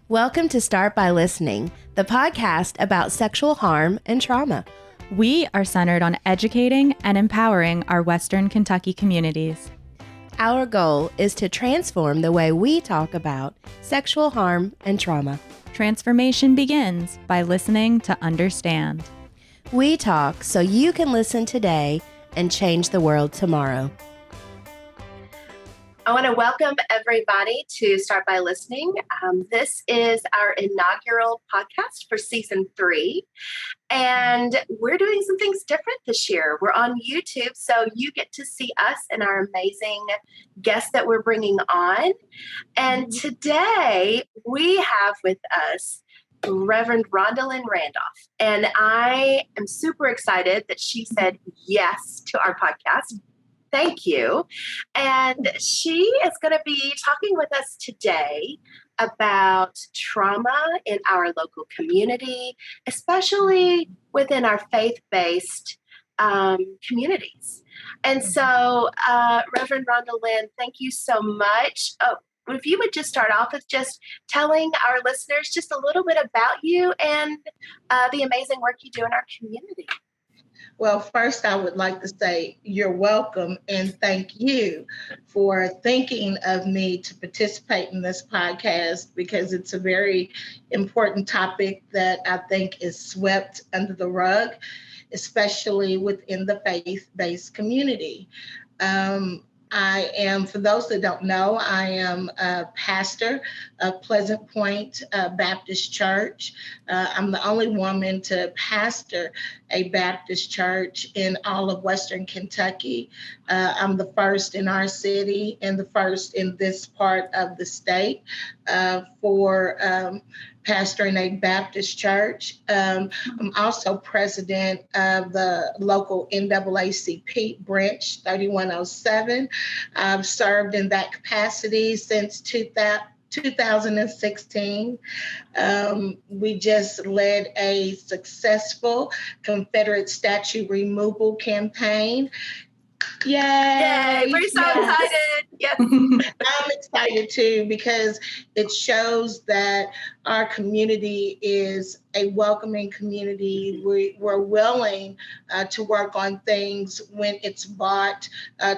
Welcome to Start by Listening, the podcast about sexual harm and trauma. We are centered on educating and empowering our Western Kentucky communities. Our goal is to transform the way we talk about sexual harm and trauma. Transformation begins by listening to understand. We talk so you can listen today and change the world tomorrow. I want to welcome everybody to Start by Listening. This is our inaugural podcast for season 3. And we're doing some things different this year. We're on YouTube, so you get to see us and our amazing guests that we're bringing on. And today we have with us Reverend Rhondalyn Randolph. And I am super excited that she said yes to our podcast. Thank you. And she is going to be talking with us today about trauma in our local community, especially within our faith-based communities. And so, Reverend Rhondalyn, thank you so much. If you would just start off with just telling our listeners just a little bit about you and the amazing work you do in our community. Well, first, I would like to say you're welcome and thank you for thinking of me to participate in this podcast because it's a very important topic that I think is swept under the rug, especially within the faith-based community. I am, for those that don't know, I am a pastor of Pleasant Point Baptist Church. I'm the only woman to pastor a Baptist church in all of Western Kentucky. I'm the first in our city and the first in this part of the state for pastoring a Baptist church. I'm also president of the local NAACP branch 3107. I've served in that capacity since 2016. We just led a successful Confederate statue removal campaign. Yay! We're so excited. Yes. I'm excited too because it shows that our community is a welcoming community. We're willing to work on things when it's brought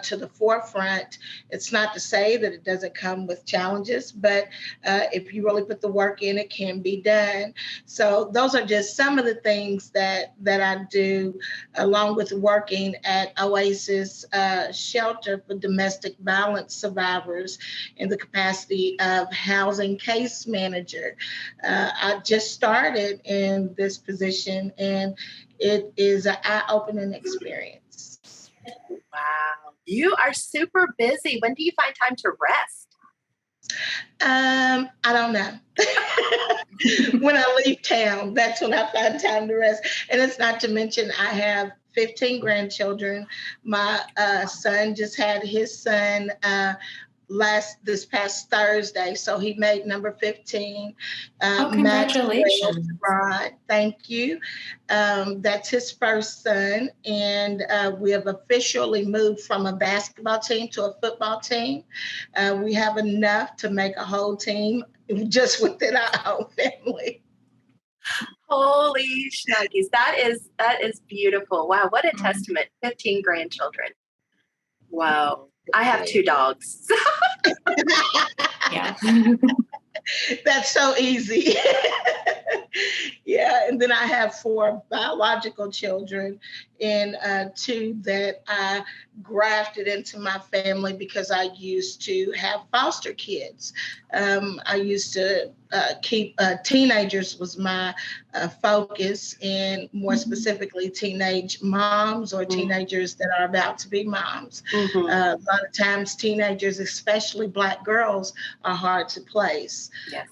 to the forefront. It's not to say that it doesn't come with challenges, but if you really put the work in, it can be done. So those are just some of the things that I do, along with working at Oasis Shelter for Domestic Violence Survivors in the capacity of housing case manager. I just started in this position, and it is an eye-opening experience. Wow. You are super busy. When do you find time to rest? I don't know. When I leave town, that's when I find time to rest. And it's not to mention I have 15 grandchildren. My son just had his son this past Thursday, so he made number 15. Congratulations. Thank you. That's his first son, and we have officially moved from a basketball team to a football team. We have enough to make a whole team just within our own family. Holy snuggies. That is beautiful. Wow, what a testament. 15 grandchildren. Wow. I have 2 dogs. Yeah. That's so easy. Yeah, and then I have 4 biological children and 2 that I grafted into my family because I used to have foster kids. I used to keep teenagers was my focus, and more specifically teenage moms or teenagers that are about to be moms. A lot of times teenagers, especially Black girls, are hard to place. Yes.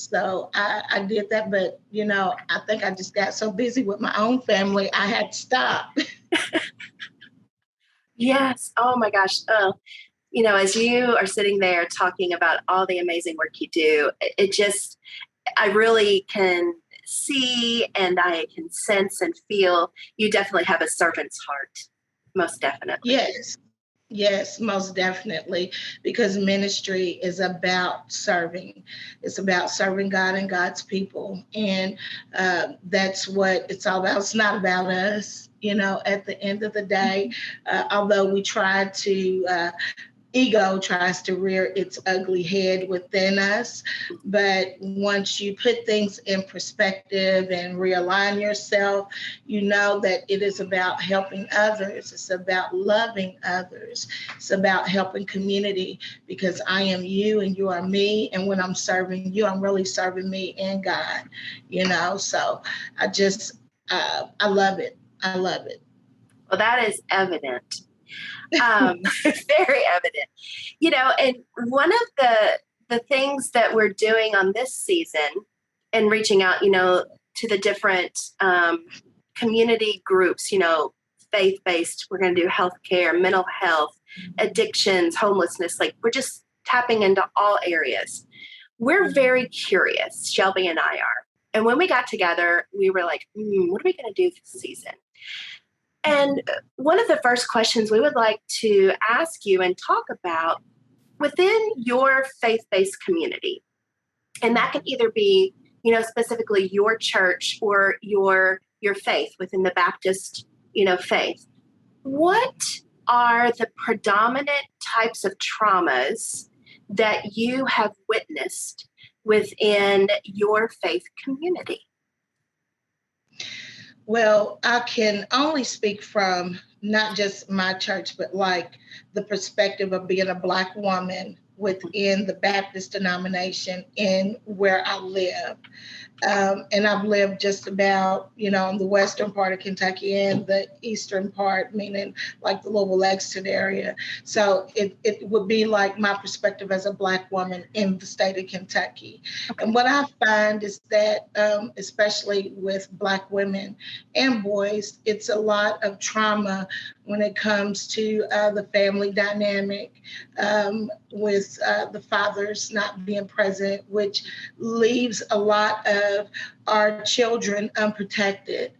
So I did that, but I think I just got so busy with my own family, I had to stop. Yes. Oh my gosh. As you are sitting there talking about all the amazing work you do, I really can see and I can sense and feel you definitely have a servant's heart. Most definitely. Yes. Yes, most definitely, because ministry is about serving. It's about serving God and God's people. And that's what it's all about. It's not about us. At the end of the day, although we try to ego tries to rear its ugly head within us. But once you put things in perspective and realign yourself, you know that it is about helping others. It's about loving others. It's about helping community, because I am you and you are me. And when I'm serving you, I'm really serving me and God. So I just, I love it. I love it. Well, that is evident. Very evident. And one of the things that we're doing on this season and reaching out, to the different community groups, faith-based, we're going to do healthcare, mental health, addictions, homelessness, like we're just tapping into all areas. We're very curious, Shelby and I are. And when we got together, we were like, what are we going to do this season? And one of the first questions we would like to ask you and talk about within your faith-based community, and that can either be, specifically your church or your faith within the Baptist, faith. What are the predominant types of traumas that you have witnessed within your faith community? Well, I can only speak from not just my church, but like the perspective of being a Black woman within the Baptist denomination in where I live. And I've lived just about, in the western part of Kentucky and the eastern part, meaning like the Louisville Lexington area. So it would be like my perspective as a Black woman in the state of Kentucky. Okay. And what I find is that, especially with Black women and boys, it's a lot of trauma when it comes to the family dynamic, with the fathers not being present, which leaves a lot of our children unprotected,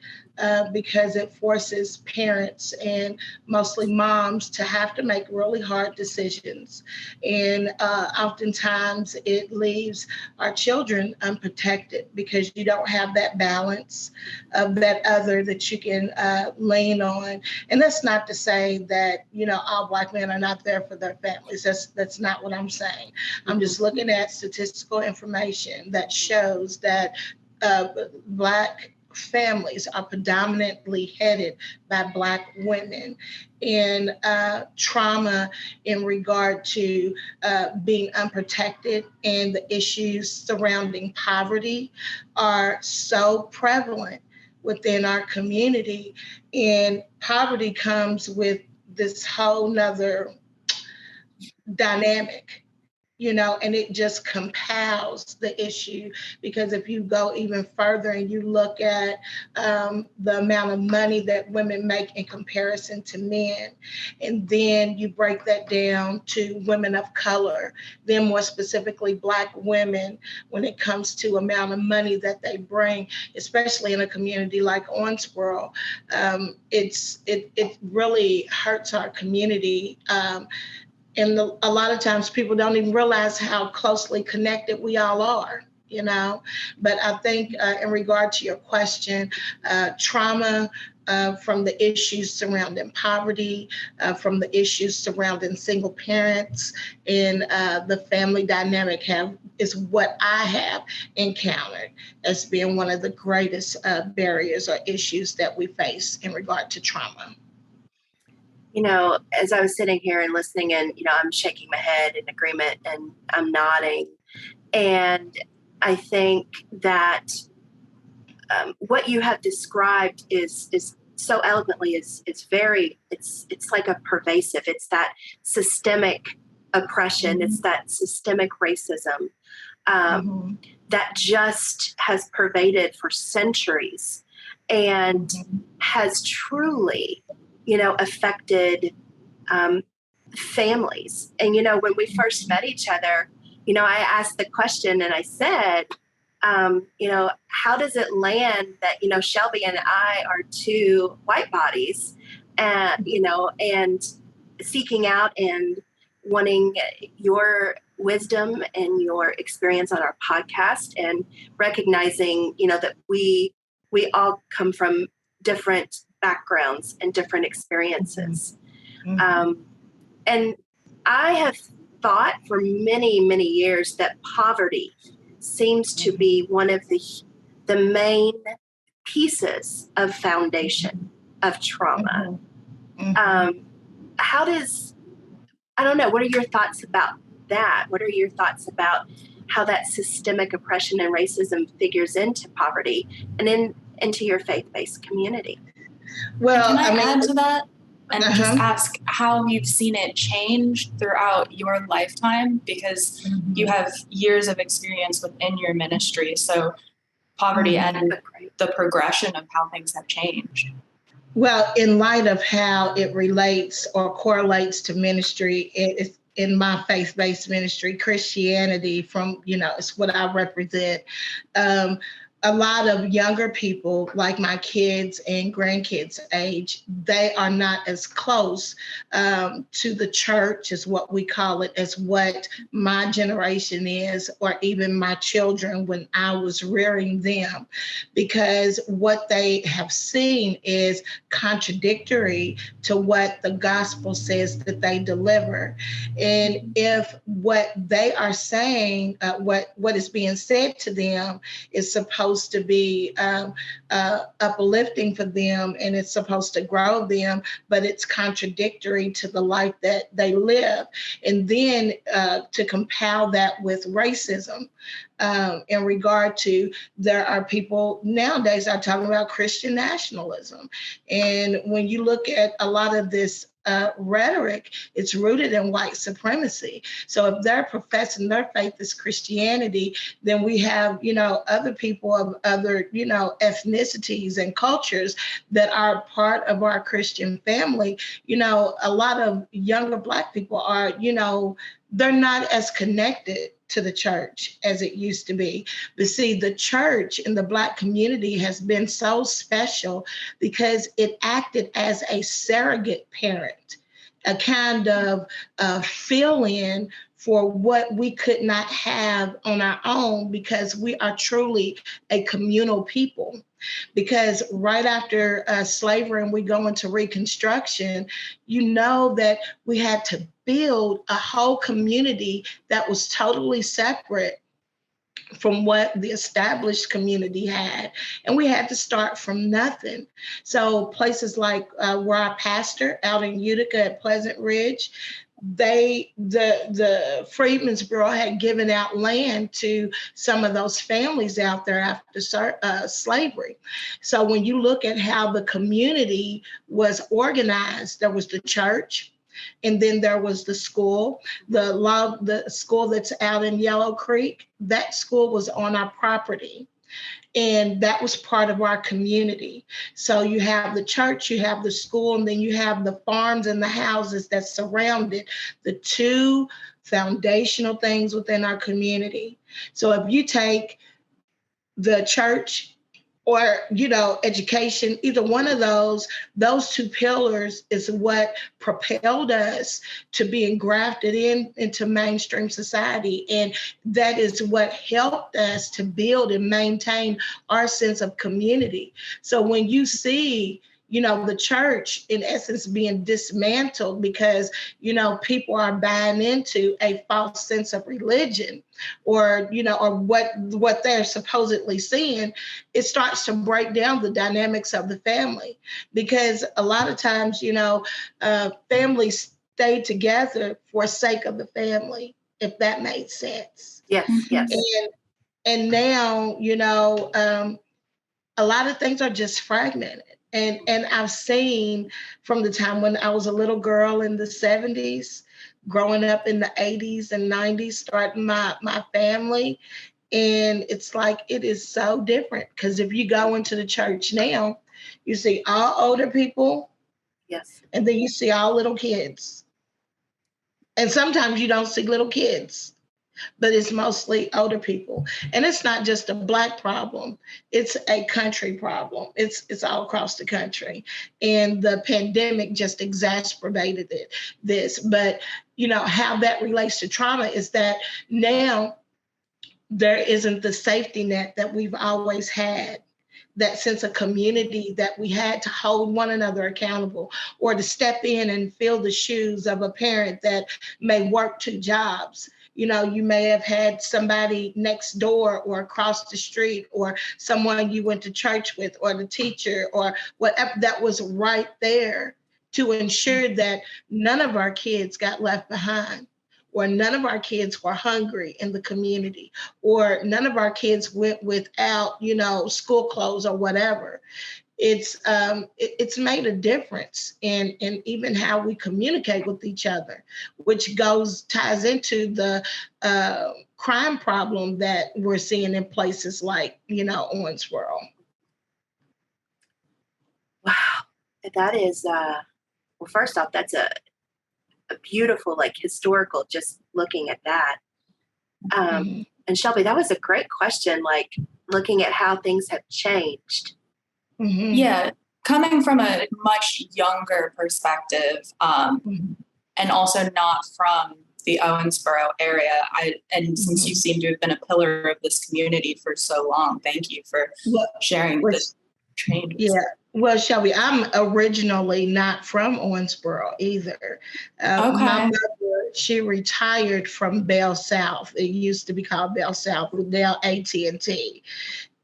because it forces parents and mostly moms to have to make really hard decisions. And oftentimes it leaves our children unprotected because you don't have that balance of that other that you can lean on. And that's not to say that, all Black men are not there for their families. That's not what I'm saying. I'm just looking at statistical information that shows that Black families are predominantly headed by Black women, and trauma in regard to being unprotected and the issues surrounding poverty are so prevalent within our community. And poverty comes with this whole nother dynamic, and it just compounds the issue, because if you go even further and you look at the amount of money that women make in comparison to men, and then you break that down to women of color, then more specifically Black women, when it comes to amount of money that they bring, especially in a community like Owensboro, it really hurts our community. And a lot of times people don't even realize how closely connected we all are, But I think in regard to your question, trauma from the issues surrounding poverty, from the issues surrounding single parents, and the family dynamic is what I have encountered as being one of the greatest barriers or issues that we face in regard to trauma. As I was sitting here and listening, and, I'm shaking my head in agreement and I'm nodding. And I think that what you have described is so eloquently is very, it's like a pervasive, it's that systemic oppression, mm-hmm. It's that systemic racism mm-hmm. that just has pervaded for centuries and mm-hmm. has truly affected families. And, when we first met each other, I asked the question and I said, how does it land that, Shelby and I are two white bodies and, and seeking out and wanting your wisdom and your experience on our podcast, and recognizing, that we all come from different backgrounds and different experiences. Mm-hmm. And I have thought for many, many years that poverty seems to be one of the main pieces of foundation of trauma. How does, I don't know, what are your thoughts about that? What are your thoughts about how that systemic oppression and racism figures into poverty and into your faith-based community? Well, can I add to that and just ask how you've seen it change throughout your lifetime? Because you have years of experience within your ministry. So poverty and the progression of how things have changed. Well, in light of how it relates or correlates to ministry, it's in my faith-based ministry, Christianity, from, it's what I represent. A lot of younger people, like my kids and grandkids age, they are not as close to the church, as what we call it, as what my generation is, or even my children when I was rearing them, because what they have seen is contradictory to what the gospel says that they deliver. And if what they are saying, what is being said to them is supposed to be uplifting for them, and it's supposed to grow them, but it's contradictory to the life that they live. And then to compile that with racism, in regard to, there are people nowadays are talking about Christian nationalism. And when you look at a lot of this rhetoric, it's rooted in white supremacy. So if they're professing their faith as Christianity, then we have, other people of other, ethnicities and cultures that are part of our Christian family. A lot of younger Black people are, they're not as connected to the church as it used to be. But see, the church in the Black community has been so special because it acted as a surrogate parent, a kind of fill-in for what we could not have on our own, because we are truly a communal people. Because right after slavery and we go into Reconstruction, that we had to build a whole community that was totally separate from what the established community had. And we had to start from nothing. So places like where I pastor out in Utica at Pleasant Ridge, the Freedmen's Bureau had given out land to some of those families out there after slavery. So when you look at how the community was organized, there was the church, and then there was the school, the school that's out in Yellow Creek. That school was on our property. And that was part of our community. So you have the church, you have the school, and then you have the farms and the houses that surround it, the two foundational things within our community. So if you take the church or, education, either one of those two pillars is what propelled us to being grafted into mainstream society. And that is what helped us to build and maintain our sense of community. So when you see, the church in essence being dismantled because, people are buying into a false sense of religion, or, or what they're supposedly seeing, it starts to break down the dynamics of the family. Because a lot of times, families stay together for sake of the family, if that made sense. Yes, yes. And now, a lot of things are just fragmented. And I've seen from the time when I was a little girl in the 70s, growing up in the 80s and 90s, starting my family. And it's like, it is so different, because if you go into the church now, you see all older people. Yes. And then you see all little kids. And sometimes you don't see little kids. but it's mostly older people. And it's not just a Black problem, it's a country problem. It's all across the country. And the pandemic just exacerbated this. But, how that relates to trauma is that now there isn't the safety net that we've always had, that sense of community that we had to hold one another accountable, or to step in and fill the shoes of a parent that may work 2 jobs. You may have had somebody next door or across the street, or someone you went to church with, or the teacher, or whatever, that was right there to ensure that none of our kids got left behind, or none of our kids were hungry in the community, or none of our kids went without, school clothes or whatever. It's made a difference in even how we communicate with each other, which ties into the crime problem that we're seeing in places like, Owensboro. Wow, that is, well, first off, that's a beautiful, historical, just looking at that. And Shelby, that was a great question, looking at how things have changed. Mm-hmm. Yeah, coming from a much younger perspective, and also not from the Owensboro area, since you seem to have been a pillar of this community for so long, thank you for sharing this change. Yeah. Well, Shelby, I'm originally not from Owensboro either. Okay. My mother, she retired from Bell South. It used to be called Bell South, now AT&T.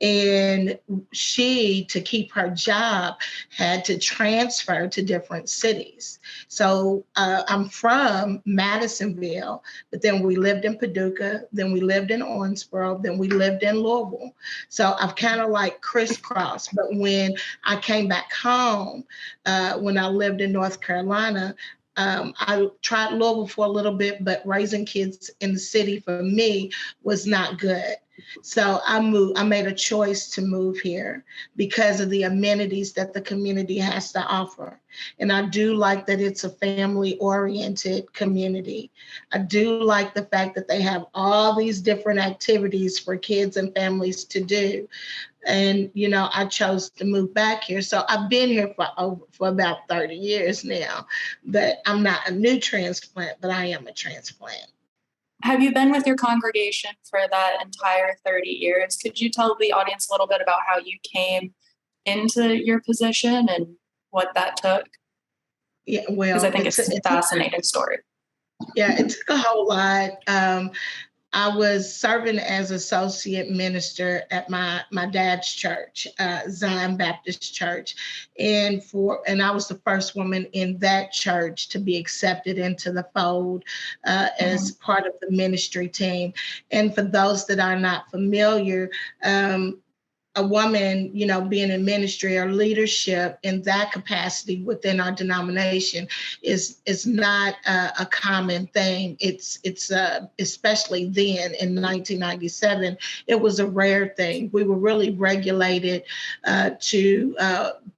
And she, to keep her job, had to transfer to different cities. So I'm from Madisonville, but then we lived in Paducah, then we lived in Owensboro, then we lived in Louisville. So I've kind of crisscrossed. But when I came back home, when I lived in North Carolina, I tried Louisville for a little bit, but raising kids in the city for me was not good. So I made a choice to move here because of the amenities that the community has to offer. And I do like that it's a family-oriented community. I do like the fact that they have all these different activities for kids and families to do. And, I chose to move back here. So I've been here for about 30 years now, but I'm not a new transplant, but I am a transplant. Have you been with your congregation for that entire 30 years? Could you tell the audience a little bit about how you came into your position and what that took? Yeah, well, because I think it's a fascinating story. Yeah, it took a whole lot. I was serving as associate minister at my dad's church, Zion Baptist Church, and I was the first woman in that church to be accepted into the fold as part of the ministry team. And for those that are not familiar, a woman, being in ministry or leadership in that capacity within our denomination is not a common thing. It's especially then in 1997, it was a rare thing. We were really regulated to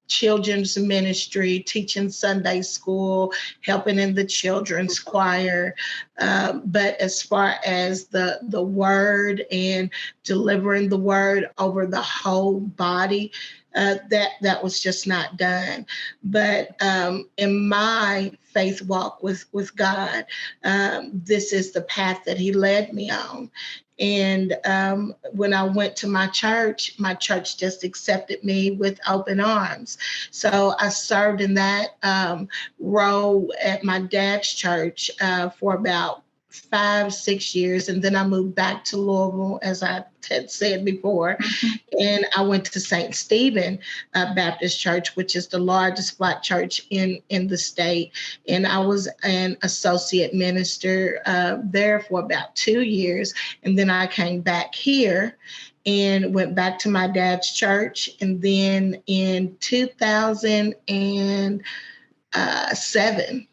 children's ministry, teaching Sunday school, helping in the children's choir. But as far as the word and delivering the word over the whole body, that was just not done. But in my faith walk with God, this is the path that he led me on. And when I went to my church just accepted me with open arms. So I served in that role at my dad's church for about 5-6 years. And then I moved back to Louisville, as I had said before. And I went to St. Stephen Baptist Church, which is the largest Black church in the state. And I was an associate minister there for about 2 years. And then I came back here and went back to my dad's church. And then in 2007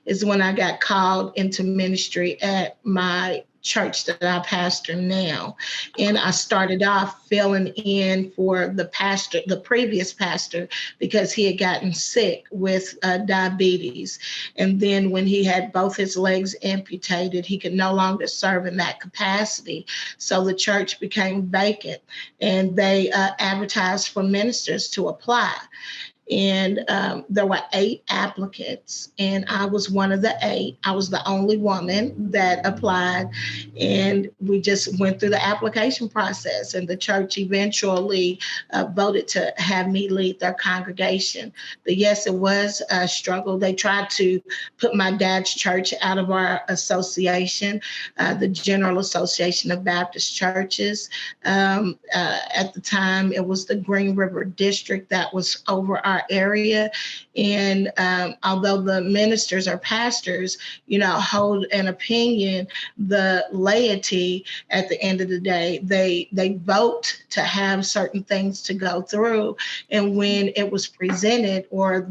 is when I got called into ministry at my church that I pastor now. And I started off filling in for the previous pastor, because he had gotten sick with diabetes. And then when he had both his legs amputated, he could no longer serve in that capacity. So the church became vacant, and they advertised for ministers to apply. And there were 8 applicants, and I was one of the 8. I was the only woman that applied, and we just went through the application process, and the church eventually voted to have me lead their congregation. But yes, it was a struggle. They tried to put my dad's church out of our association, the General Association of Baptist Churches. At the time, it was the Green River District that was over our area. And although the ministers or pastors, hold an opinion, the laity at the end of the day, they vote to have certain things to go through. And when it was presented, or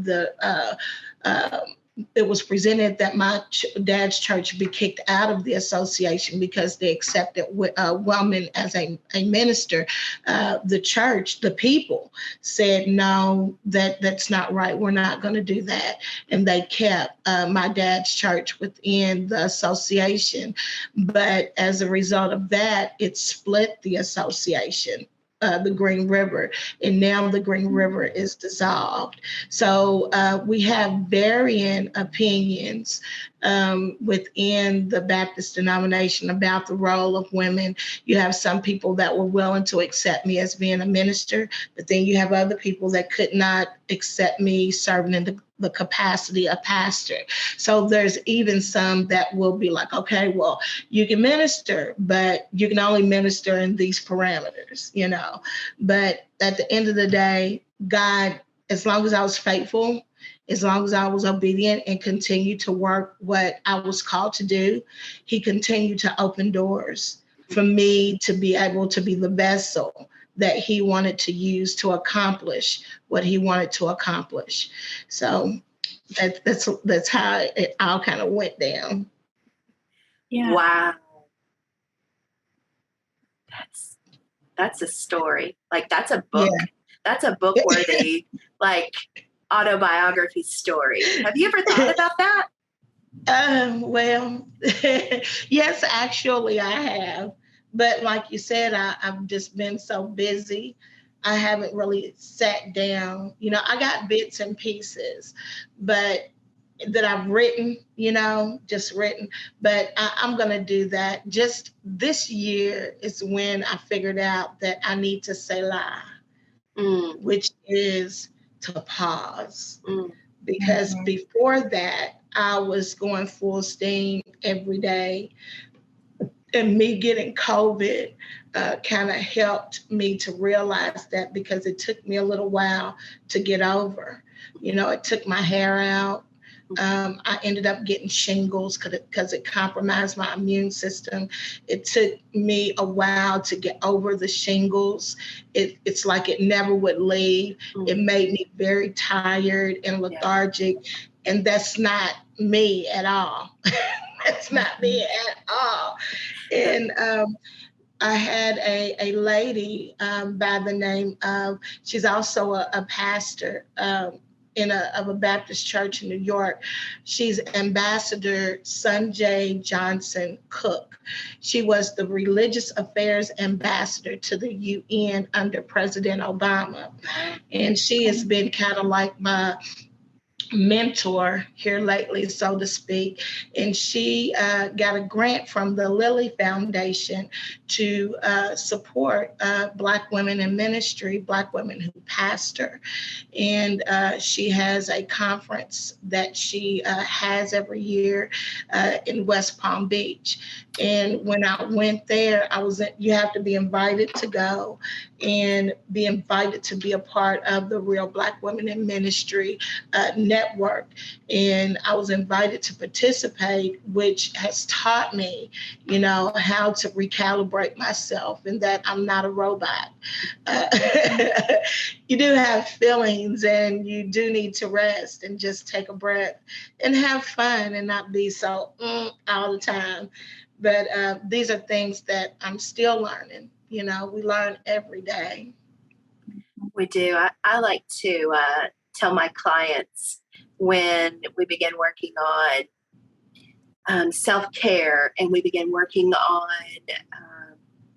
it was presented that my dad's church be kicked out of the association because they accepted Wellman as a minister, the church, the people said, no, that's not right. We're not going to do that. And they kept my dad's church within the association. But as a result of that, it split the association. The Green River, and now the Green River is dissolved. So we have varying opinions within the Baptist denomination about the role of women. You have some people that were willing to accept me as being a minister, but then you have other people that could not accept me serving in the capacity of pastor. So there's even some that will be like, okay, well, you can minister, but you can only minister in these parameters, But at the end of the day, God, as long as I was faithful, as long as I was obedient and continued to work what I was called to do, he continued to open doors for me to be able to be the vessel that he wanted to use to accomplish what he wanted to accomplish. So that's how it all kind of went down. Yeah. Wow. That's a story. Like, that's a book. Yeah. That's a book worthy, like, autobiography story. Have you ever thought about that? Well, yes, actually I have. But like you said, I've just been so busy. I haven't really sat down. I got bits and pieces, but that I've written, just written. But I'm going to do that. Just this year is when I figured out that I need to Selah, which is to pause. Because before that, I was going full steam every day. And me getting COVID kind of helped me to realize that, because it took me a little while to get over. It took my hair out. I ended up getting shingles because it compromised my immune system. It took me a while to get over the shingles. It's like it never would leave. It made me very tired and lethargic. And that's not me at all. That's not me at all. And I had a lady by the name of, she's also a pastor of a Baptist church in New York. She's Ambassador Sunjay Johnson Cook. She was the religious affairs ambassador to the UN under President Obama. And she has been kind of like my mentor here lately, so to speak. And she got a grant from the Lilly Foundation to support Black women in ministry, Black women who pastor. And she has a conference that she has every year in West Palm Beach. And when I went there, you have to be invited to go and be invited to be a part of the Real Black Women in Ministry network. And I was invited to participate, which has taught me, how to recalibrate myself, and that I'm not a robot. You do have feelings, and you do need to rest and just take a breath and have fun and not be so all the time. But these are things that I'm still learning. We learn every day. We do. I like to tell my clients when we begin working on self-care and we begin working on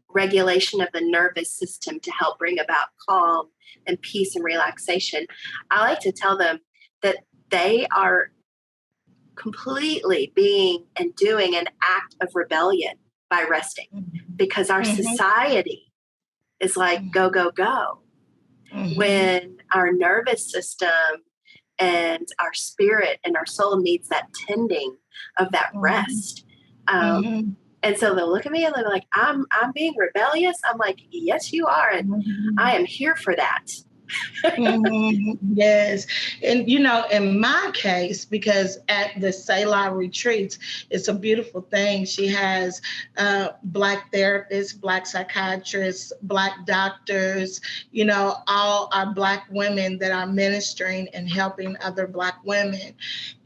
regulation of the nervous system to help bring about calm and peace and relaxation, I like to tell them that they are completely being and doing an act of rebellion by resting, because our society is like, go, go, go. When our nervous system and our spirit and our soul needs that tending of that rest. And so they'll look at me and they're like, I'm being rebellious. I'm like, yes, you are. And I am here for that. Yes. And, in my case, because at the Selah retreats, it's a beautiful thing. She has Black therapists, Black psychiatrists, Black doctors, all are Black women that are ministering and helping other Black women.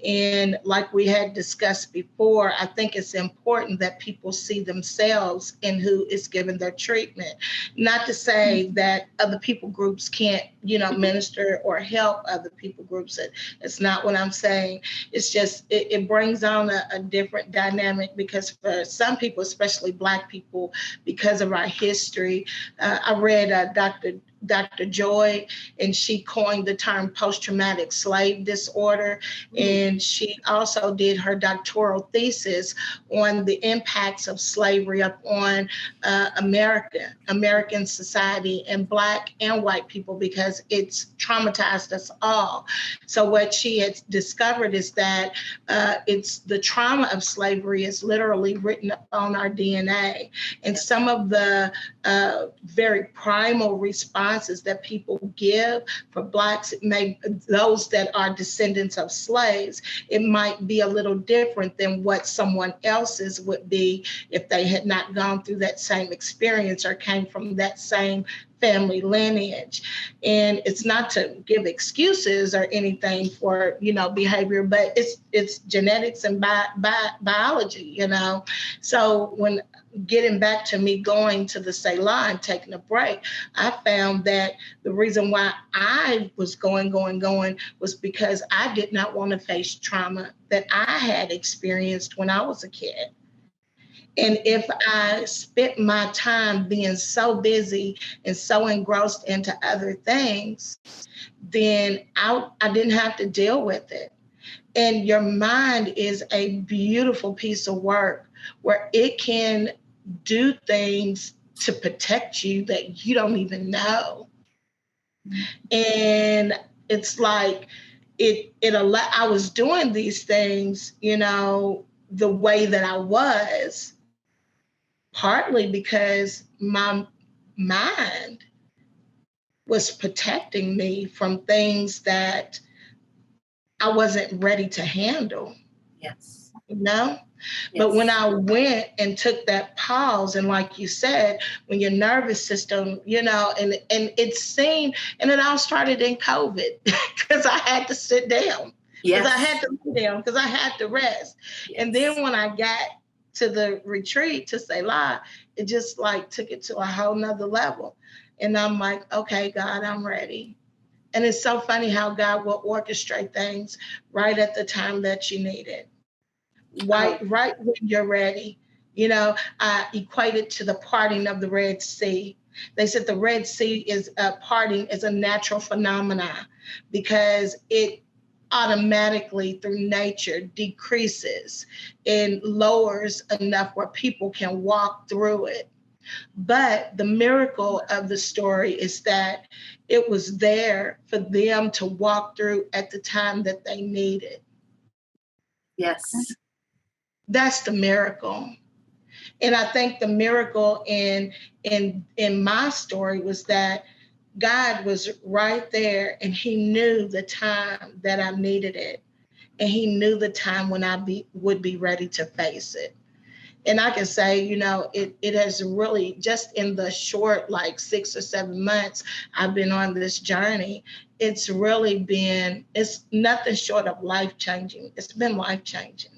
And like we had discussed before, I think it's important that people see themselves in who is giving their treatment. Not to say that other people groups can't, minister or help other people groups. It's not what I'm saying. It's just, it brings on a different dynamic, because for some people, especially Black people, because of our history, I read Dr. Joy, and she coined the term post-traumatic slave disorder. And she also did her doctoral thesis on the impacts of slavery upon American society, and Black and white people, because it's traumatized us all. So what she had discovered is that it's the trauma of slavery is literally written on our DNA. And some of the very primal responses that people give for Blacks, those that are descendants of slaves, it might be a little different than what someone else's would be if they had not gone through that same experience or came from that same family lineage. And it's not to give excuses or anything for, behavior, but it's genetics and biology, So when getting back to me going to the Selah and taking a break, I found that the reason why I was going was because I did not want to face trauma that I had experienced when I was a kid. And if I spent my time being so busy and so engrossed into other things, then I didn't have to deal with it. And your mind is a beautiful piece of work where it can do things to protect you that you don't even know. And it's like I was doing these things, the way that I was, partly because my mind was protecting me from things that I wasn't ready to handle. Yes. Yes. But when I went and took that pause, and like you said, when your nervous system, and it seemed, and it all started in COVID because I had to sit down. Because I had to sit down, because I had to rest. Yes. And then when I got to the retreat to Selah, it just took it to a whole nother level. And I'm like, okay, God, I'm ready. And it's so funny how God will orchestrate things right at the time that you need it. Right when you're ready. I equate it to the parting of the Red Sea. They said the Red Sea is parting is a natural phenomenon because it automatically through nature decreases and lowers enough where people can walk through it. But the miracle of the story is that it was there for them to walk through at the time that they needed. Yes. That's the miracle. And I think the miracle in my story was that God was right there, and he knew the time that I needed it. And he knew the time when I would be ready to face it. And I can say, it has really, just in the short, 6 or 7 months I've been on this journey, it's nothing short of life-changing. It's been life-changing.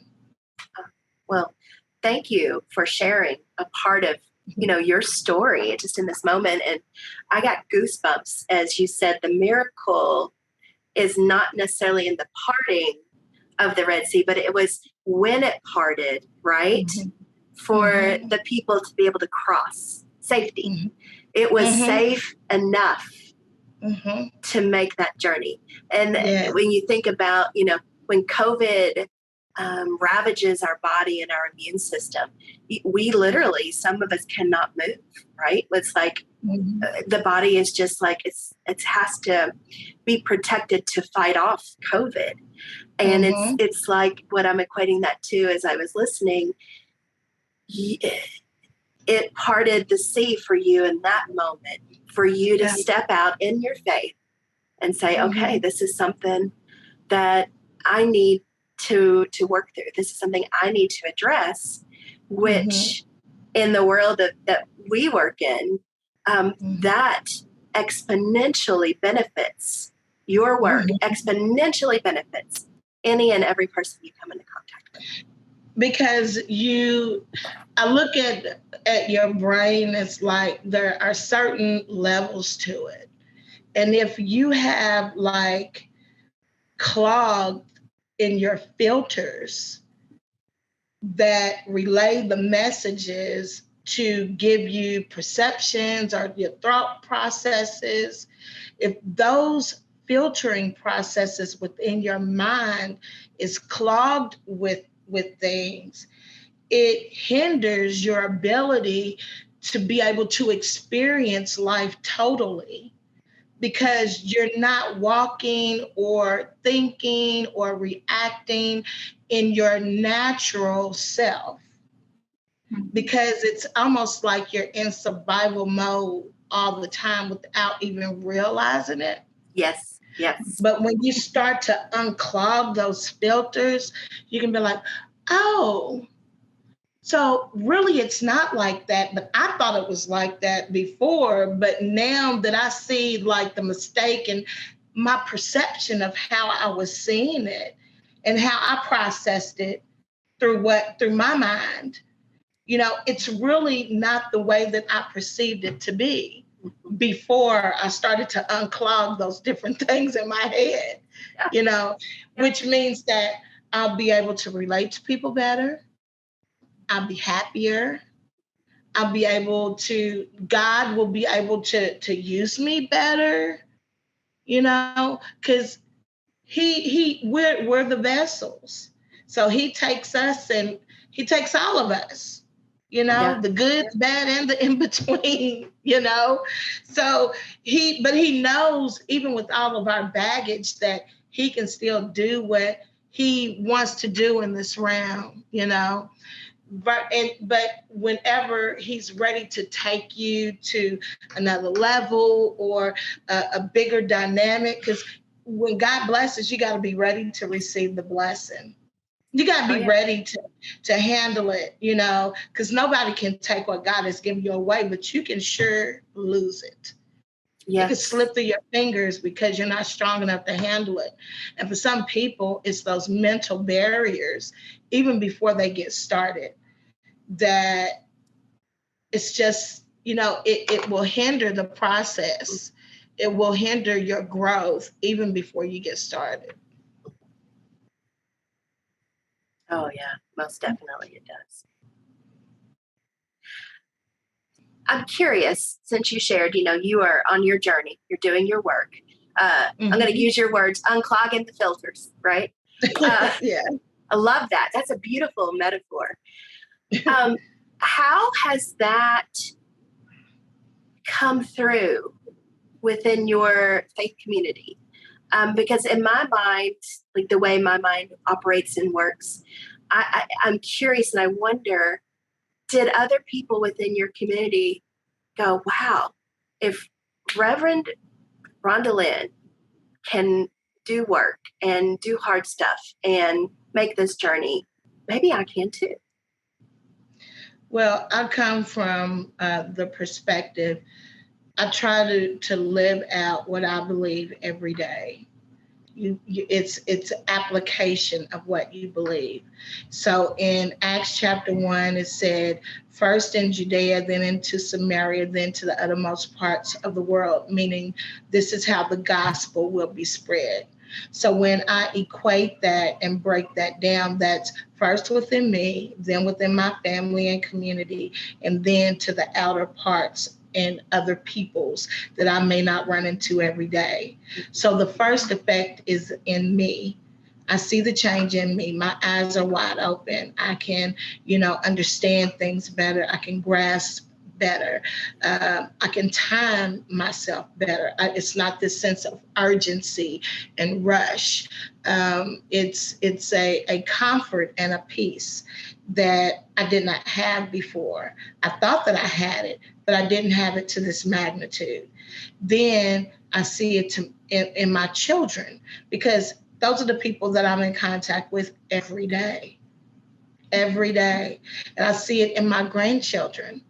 Well, thank you for sharing a part of, your story just in this moment. And I got goosebumps as you said, the miracle is not necessarily in the parting of the Red Sea, but it was when it parted, right? Mm-hmm. For the people to be able to cross safety. Mm-hmm. It was safe enough to make that journey. And when you think about, when COVID ravages our body and our immune system, we literally, some of us cannot move, right? It's like the body is just like, it has to be protected to fight off COVID. And it's like what I'm equating that to as I was listening, it parted the sea for you in that moment, for you to step out in your faith and say, okay, this is something that I need to work through. This is something I need to address, which in the world that we work in, that exponentially benefits your work, exponentially benefits any and every person you come into contact with. Because I look at your brain, it's like there are certain levels to it. And if you have like clogged in your filters that relay the messages to give you perceptions or your thought processes, if those filtering processes within your mind is clogged with things, it hinders your ability to be able to experience life totally, because you're not walking or thinking or reacting in your natural self, because it's almost like you're in survival mode all the time without even realizing it. Yes. But when you start to unclog those filters, you can be like, oh, so really it's not like that, but I thought it was like that before. But now that I see like the mistake and my perception of how I was seeing it and how I processed it through my mind, it's really not the way that I perceived it to be before I started to unclog those different things in my head, which means that I'll be able to relate to people better. I'll be happier. God will be able to use me better, because we're the vessels. So he takes us and he takes all of us, the good, the bad, and the in between, So he knows, even with all of our baggage, that he can still do what he wants to do in this realm, But whenever he's ready to take you to another level or a bigger dynamic, because when God blesses, you got to be ready to receive the blessing. You got to be ready to handle it, because nobody can take what God has given you away, but you can sure lose it. Yes. You can slip through your fingers because you're not strong enough to handle it. And for some people, it's those mental barriers, even before they get started, that it's just, it will hinder the process. It will hinder your growth even before you get started. Oh, yeah, most definitely it does. I'm curious, since you shared, you are on your journey, you're doing your work. I'm going to use your words, unclogging the filters, right? Yeah. I love that. That's a beautiful metaphor. How has that come through within your faith community? Because in my mind, like the way my mind operates and works, I'm curious and I wonder, did other people within your community go, wow, if Reverend Rhondalyn can do work and do hard stuff and make this journey, maybe I can too? Well, I come from the perspective, I try to live out what I believe every day. It's application of what you believe. So in Acts chapter 1, it said, first in Judea, then into Samaria, then to the uttermost parts of the world, meaning this is how the gospel will be spread. So when I equate that and break that down, that's first within me, then within my family and community, and then to the outer parts and other peoples that I may not run into every day. So the first effect is in me. I see the change in me. My eyes are wide open. I can, understand things better. I can grasp better. I can time myself better. It's not this sense of urgency and rush. It's a comfort and a peace that I did not have before. I thought that I had it, but I didn't have it to this magnitude. Then I see it in my children, because those are the people that I'm in contact with every day. And I see it in my grandchildren.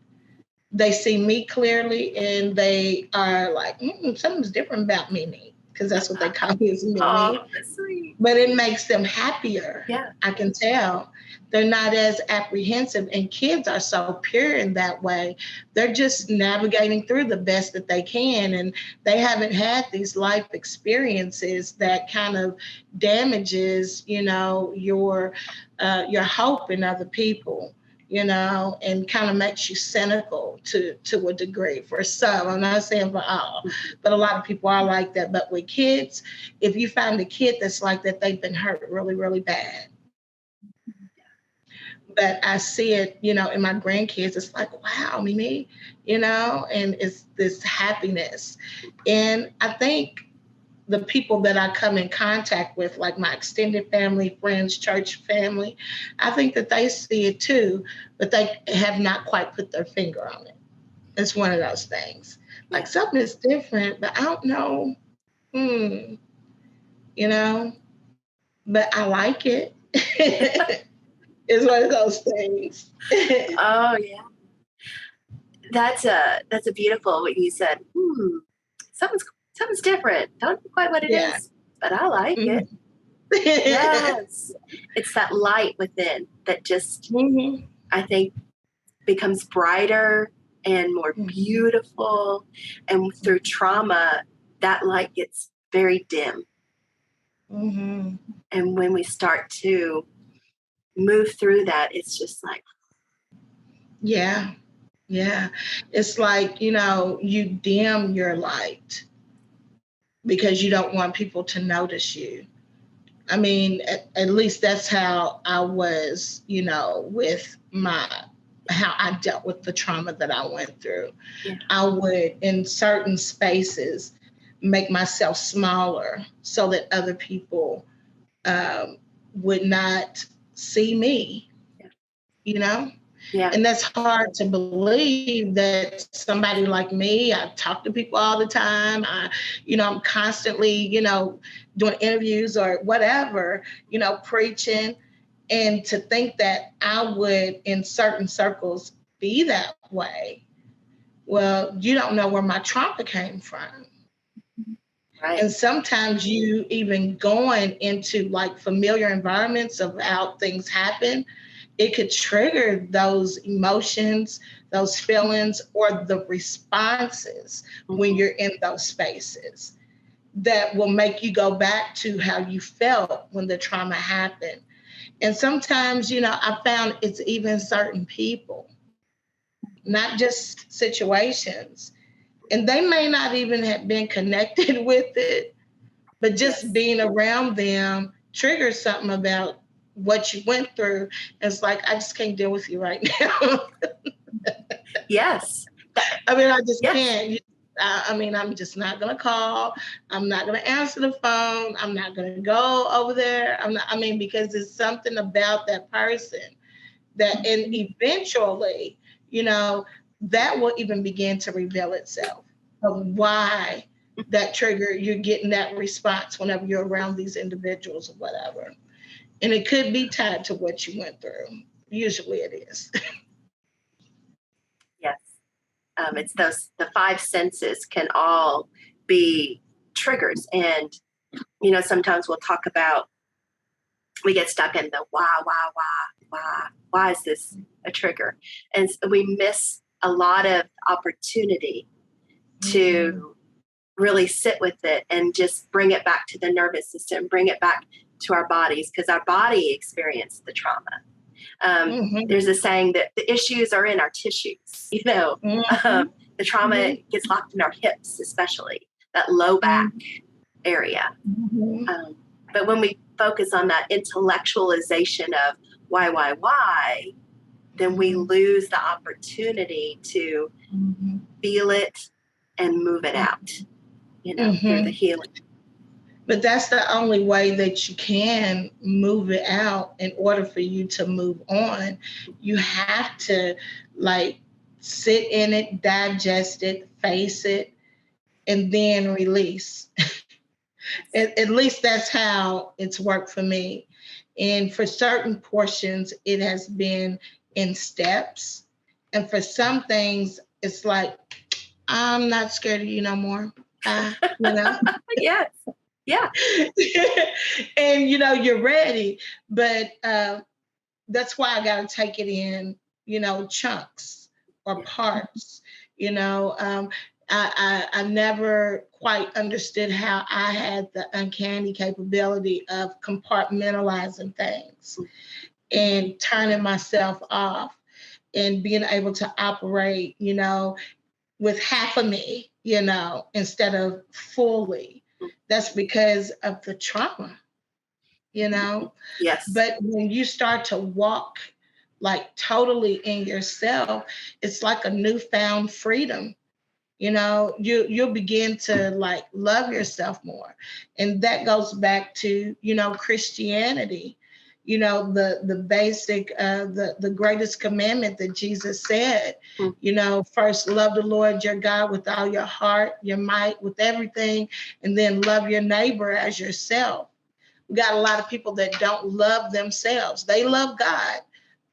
They see me clearly and they are like, something's different about Mimi, because that's what they call me, is Mimi. Oh, that's sweet. But it makes them happier. Yeah. I can tell. They're not as apprehensive, and kids are so pure in that way. They're just navigating through the best that they can, and they haven't had these life experiences that kind of damages, your hope in other people, and kind of makes you cynical to a degree for some. I'm not saying for all, but a lot of people are like that. But with kids, if you find a kid that's like that, they've been hurt really, really bad. But I see it, in my grandkids. It's like, wow, Mimi, and it's this happiness. And I think the people that I come in contact with, like my extended family, friends, church family, I think that they see it too, but they have not quite put their finger on it. It's one of those things. Like, something is different, but I don't know. But I like it. It's one of those things. Oh yeah. That's a beautiful what you said. Something's different. Don't know quite what it is, but I like it. Yes. It's that light within that just I think becomes brighter and more beautiful. And through trauma, that light gets very dim. And when we start to move through that, it's just like, yeah. It's like, you dim your light because you don't want people to notice you. I mean, at least that's how I was, with how I dealt with the trauma that I went through. Yeah. I would, in certain spaces, make myself smaller so that other people would not see me, Yeah. And that's hard to believe that somebody like me, I talk to people all the time. I'm constantly, doing interviews or whatever, preaching. And to think that I would, in certain circles, be that way. Well, you don't know where my trauma came from. Right. And sometimes you even going into like familiar environments of how things happen, it could trigger those emotions, those feelings, or the responses when you're in those spaces that will make you go back to how you felt when the trauma happened. And sometimes, I found it's even certain people, not just situations. And they may not even have been connected with it, but just being around them triggers something about what you went through. It's like, I just can't deal with you right now. Yes. I mean, I just can't. I'm just not going to call. I'm not going to answer the phone. I'm not going to go over there. Because it's something about that person that, and eventually, that will even begin to reveal itself of why that trigger, you're getting that response whenever you're around these individuals or whatever. And it could be tied to what you went through. Usually it is. Yes. It's the five senses can all be triggers. And sometimes we'll talk about, we get stuck in the why is this a trigger? And we miss a lot of opportunity to really sit with it and just bring it back to the nervous system, bring it back to our bodies, because our body experienced the trauma. There's a saying that the issues are in our tissues, the trauma gets locked in our hips, especially that low back area. But when we focus on that intellectualization of why, then we lose the opportunity to feel it and move it out, through the healing. But that's the only way that you can move it out. In order for you to move on, you have to sit in it, digest it, face it, and then release. At least that's how it's worked for me. And for certain portions, it has been in steps. And for some things, it's like, I'm not scared of you no more. Yes. Yeah. And, you're ready. But that's why I got to take it in, chunks or parts. I never quite understood how I had the uncanny capability of compartmentalizing things and turning myself off and being able to operate, with half of me, instead of fully. That's because of the trauma, Yes. But when you start to walk totally in yourself, it's like a newfound freedom. You'll begin to love yourself more. And that goes back to, Christianity, the basic, the greatest commandment that Jesus said, first love the Lord your God with all your heart, your might, with everything, and then love your neighbor as yourself. We got a lot of people that don't love themselves. They love God.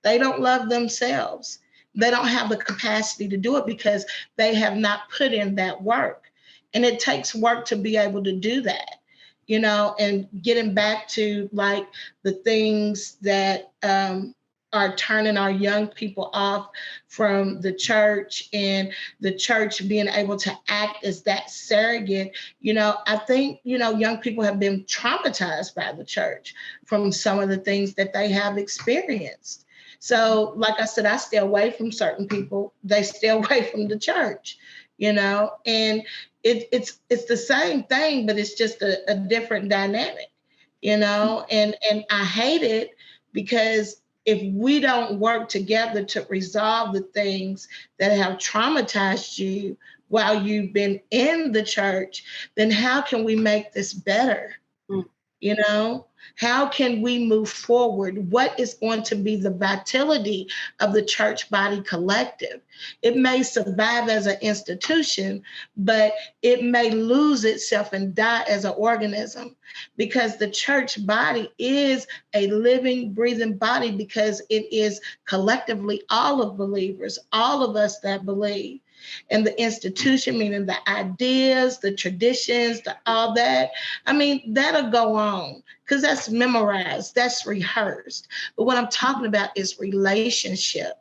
They don't love themselves. They don't have the capacity to do it because they have not put in that work. And it takes work to be able to do that, and getting back to the things that are turning our young people off from the church, and the church being able to act as that surrogate. I think, young people have been traumatized by the church from some of the things that they have experienced. So, like I said, I stay away from certain people. They stay away from the church, and it's the same thing, but it's just a different dynamic, and I hate it because if we don't work together to resolve the things that have traumatized you while you've been in the church, then how can we make this better? How can we move forward? What is going to be the vitality of the church body collective? It may survive as an institution, but it may lose itself and die as an organism, because the church body is a living, breathing body, because it is collectively all of believers, all of us that believe. And the institution, meaning the ideas, the traditions, all that, that'll go on because that's memorized, that's rehearsed. But what I'm talking about is relationship.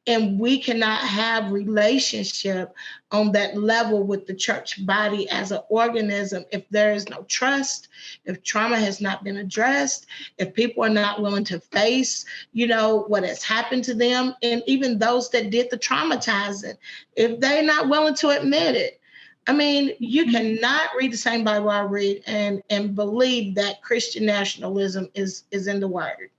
And we cannot have relationship on that level with the church body as an organism if there is no trust, if trauma has not been addressed, if people are not willing to face, what has happened to them. And even those that did the traumatizing, if they're not willing to admit it. You cannot read the same Bible I read and believe that Christian nationalism is in the word.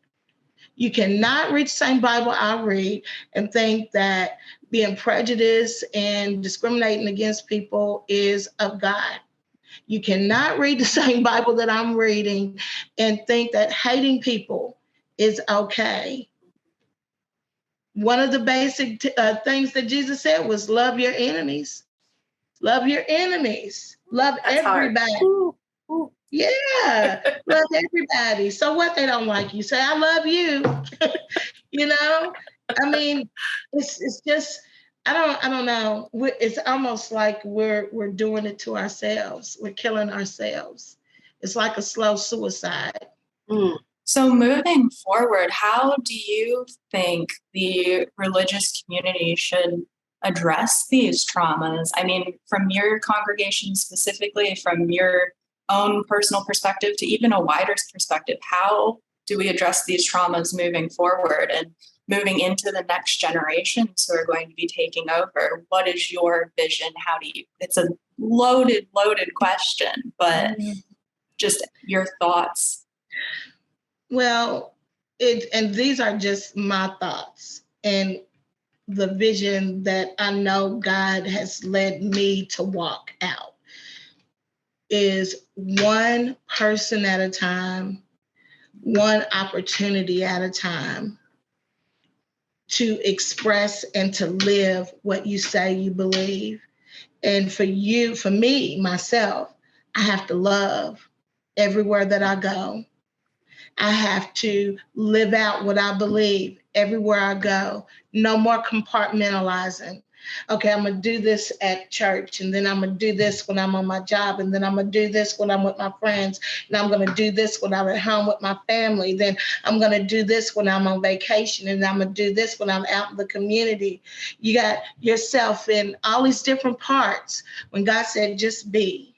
You cannot read the same Bible I read and think that being prejudiced and discriminating against people is of God. You cannot read the same Bible that I'm reading and think that hating people is okay. One of the basic things that Jesus said was love your enemies. Love your enemies. Love That's everybody. Ooh. Yeah, love everybody. So what, they don't like you, say I love you. It's just I don't know. It's almost like we're doing it to ourselves. We're killing ourselves. It's like a slow suicide. Mm. So moving forward, how do you think the religious community should address these traumas? I mean, from your congregation specifically, from your own personal perspective to even a wider perspective, how do we address these traumas moving forward and moving into the next generations who are going to be taking over? What is your vision? How do you, it's a loaded question, but just your thoughts. Well, and these are just my thoughts and the vision that I know God has led me to walk out is one person at a time, one opportunity at a time to express and to live what you say you believe. And for me, myself, I have to love everywhere that I go. I have to live out what I believe everywhere I go. No more compartmentalizing. Okay, I'm going to do this at church, and then I'm going to do this when I'm on my job, and then I'm going to do this when I'm with my friends, and I'm going to do this when I'm at home with my family. Then I'm going to do this when I'm on vacation, and I'm going to do this when I'm out in the community. You got yourself in all these different parts. When God said, just be.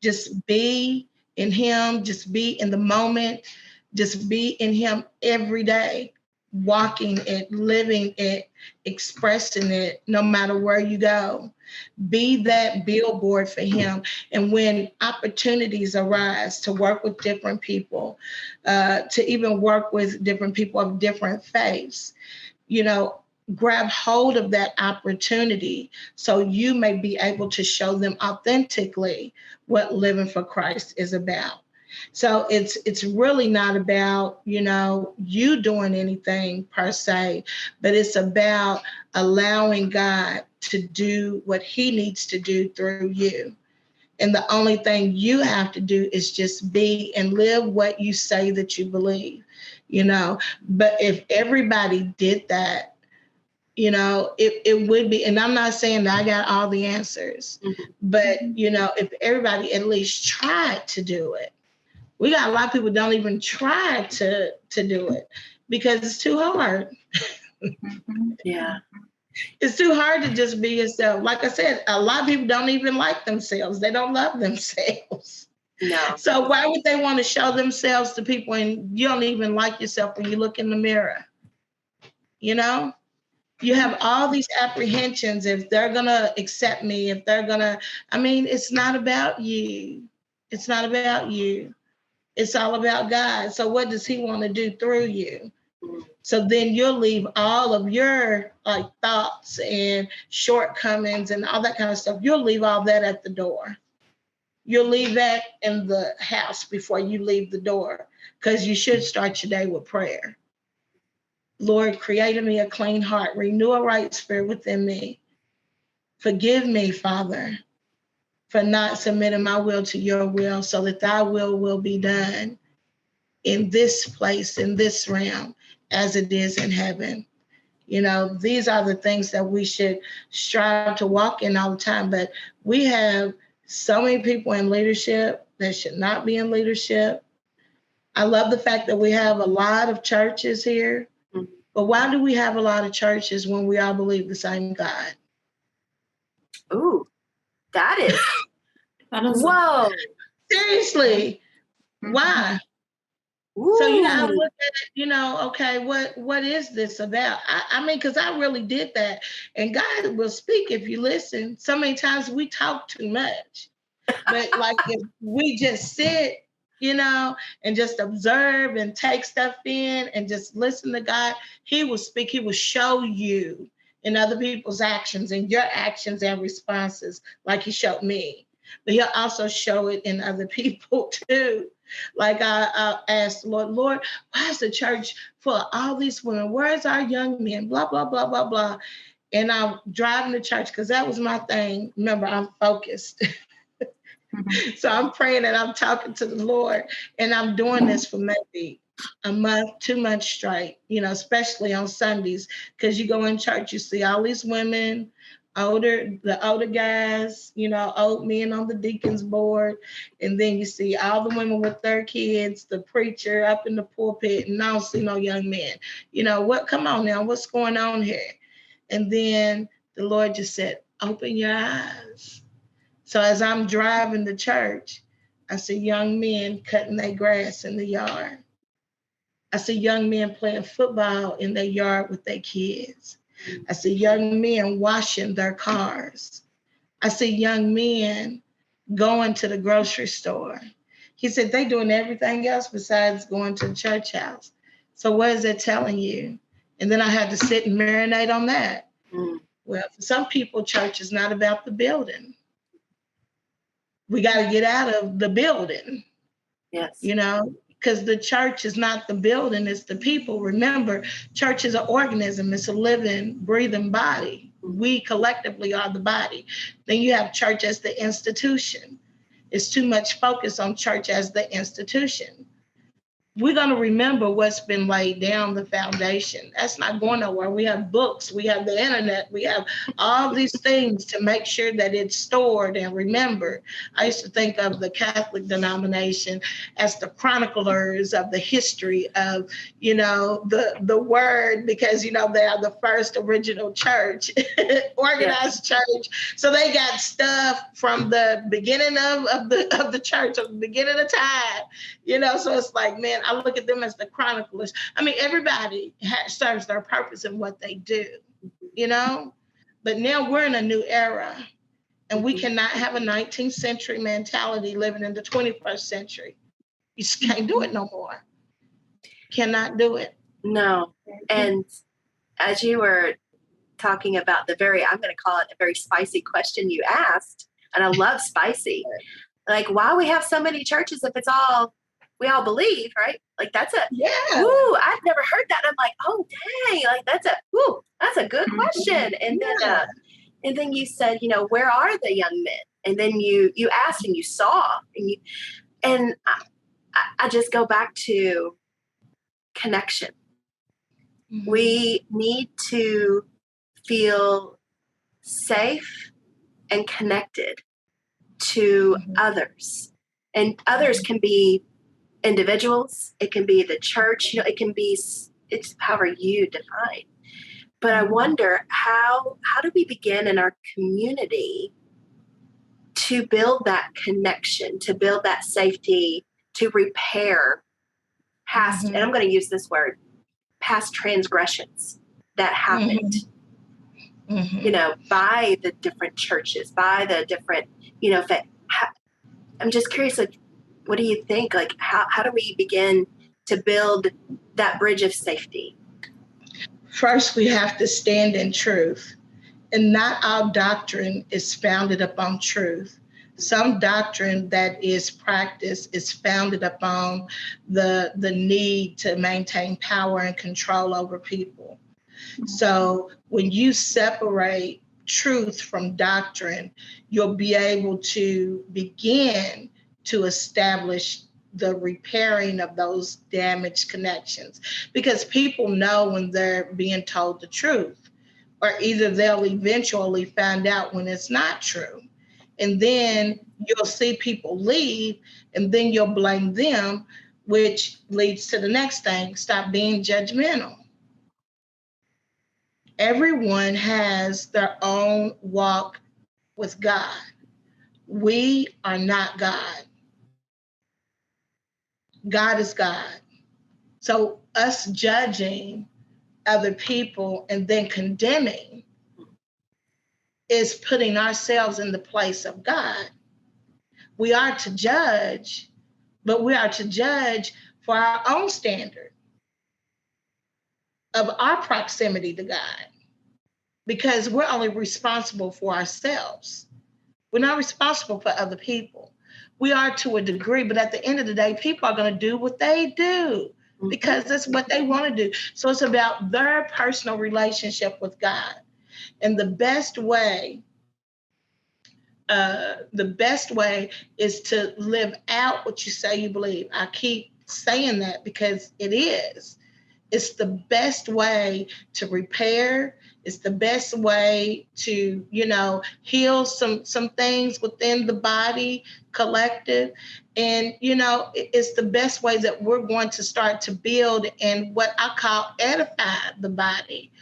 Just be in him, just be in the moment, just be in him every day, walking it, living it, expressing it, no matter where you go. Be that billboard for him. And when opportunities arise to work with different people, to even work with different people of different faiths, grab hold of that opportunity so you may be able to show them authentically what living for Christ is about. So it's really not about, you doing anything per se, but it's about allowing God to do what he needs to do through you. And the only thing you have to do is just be and live what you say that you believe, But if everybody did that, it would be, and I'm not saying that I got all the answers, but, if everybody at least tried to do it, we got a lot of people don't even try to do it because it's too hard. Yeah. It's too hard to just be yourself. Like I said, a lot of people don't even like themselves. They don't love themselves. No. So why would they want to show themselves to people and you don't even like yourself when you look in the mirror? You have all these apprehensions if they're going to accept me, if they're going to, it's not about you. It's not about you. It's all about God. So what does he want to do through you? So then you'll leave all of your thoughts and shortcomings and all that kind of stuff. You'll leave all that at the door. You'll leave that in the house before you leave the door, because you should start your day with prayer. Lord, create in me a clean heart, renew a right spirit within me. Forgive me, Father, for not submitting my will to your will, so that thy will be done in this place, in this realm, as it is in heaven. These are the things that we should strive to walk in all the time. But we have so many people in leadership that should not be in leadership. I love the fact that we have a lot of churches here. But why do we have a lot of churches when we all believe the same God? Ooh, that is whoa. Seriously, why? Ooh. So you gotta look at it, okay, what is this about? Because I really did that. And God will speak if you listen. So many times we talk too much. But if we just sit, and just observe and take stuff in and just listen to God, he will speak. He will show you in other people's actions and your actions and responses, like he showed me. But he'll also show it in other people too. Like I asked the Lord, why is the church full of all these women? Where's our young men? Blah, blah, blah, blah, blah. And I'm driving to church because that was my thing. Remember, I'm focused. So I'm praying and I'm talking to the Lord, and I'm doing this for maybe a month, 2 months straight, especially on Sundays, because you go in church, you see all these women, The older guys, old men on the deacon's board, and then you see all the women with their kids, the preacher up in the pulpit, and I don't see no young men. Come on now, what's going on here? And then the Lord just said, open your eyes. So as I'm driving to church, I see young men cutting their grass in the yard. I see young men playing football in their yard with their kids. I see young men washing their cars. I see young men going to the grocery store. He said they doing everything else besides going to the church house. So what is it telling you? And then I had to sit and marinate on that. Well, for some people, church is not about the building. We got to get out of the building. Yes. Because the church is not the building, it's the people. Remember, church is an organism. It's a living, breathing body. We collectively are the body. Then you have church as the institution. It's too much focus on church as the institution. We're going to remember what's been laid down, the foundation. That's not going nowhere. We have books, we have the internet, we have all these things to make sure that it's stored and remembered. I used to think of the Catholic denomination as the chroniclers of the history of, the word, because, they are the first original church, organized church. So they got stuff from the beginning of the church, of the beginning of time, so it's like, man, I look at them as the chroniclers. I mean, everybody serves their purpose in what they do, but now we're in a new era, and we cannot have a 19th century mentality living in the 21st century. You just can't do it no more. Cannot do it. No. And as you were talking about I'm going to call it a very spicy question you asked, and I love spicy. Like, why we have so many churches if it's all we all believe, right? Like that's ooh, I've never heard that. I'm like, oh dang, like that's a good question. And then you said, where are the young men? And then you asked and you saw, and I just go back to connection. Mm-hmm. We need to feel safe and connected to others, and others can be individuals, it can be the church, it's however you define. But I wonder how do we begin in our community to build that connection, to build that safety, to repair past, and I'm going to use this word, past transgressions that happened, by the different churches, by the different, I'm just curious, like, what do you think? Like, how do we begin to build that bridge of safety? First, we have to stand in truth. And not all doctrine is founded upon truth. Some doctrine that is practiced is founded upon the need to maintain power and control over people. So when you separate truth from doctrine, you'll be able to begin to establish the repairing of those damaged connections, because people know when they're being told the truth, or either they'll eventually find out when it's not true. And then you'll see people leave, and then you'll blame them, which leads to the next thing: stop being judgmental. Everyone has their own walk with God. We are not God. God is God. So us judging other people and then condemning is putting ourselves in the place of God. We are to judge, but we are to judge for our own standard of our proximity to God, because we're only responsible for ourselves. We're not responsible for other people. We are to a degree, but at the end of the day, people are going to do what they do because that's what they want to do. So it's about their personal relationship with God. And the best way is to live out what you say you believe. I keep saying that because it is. It's the best way to repair. It's the best way to, heal some things within the body collective. And, it's the best way that we're going to start to build and what I call edify the body.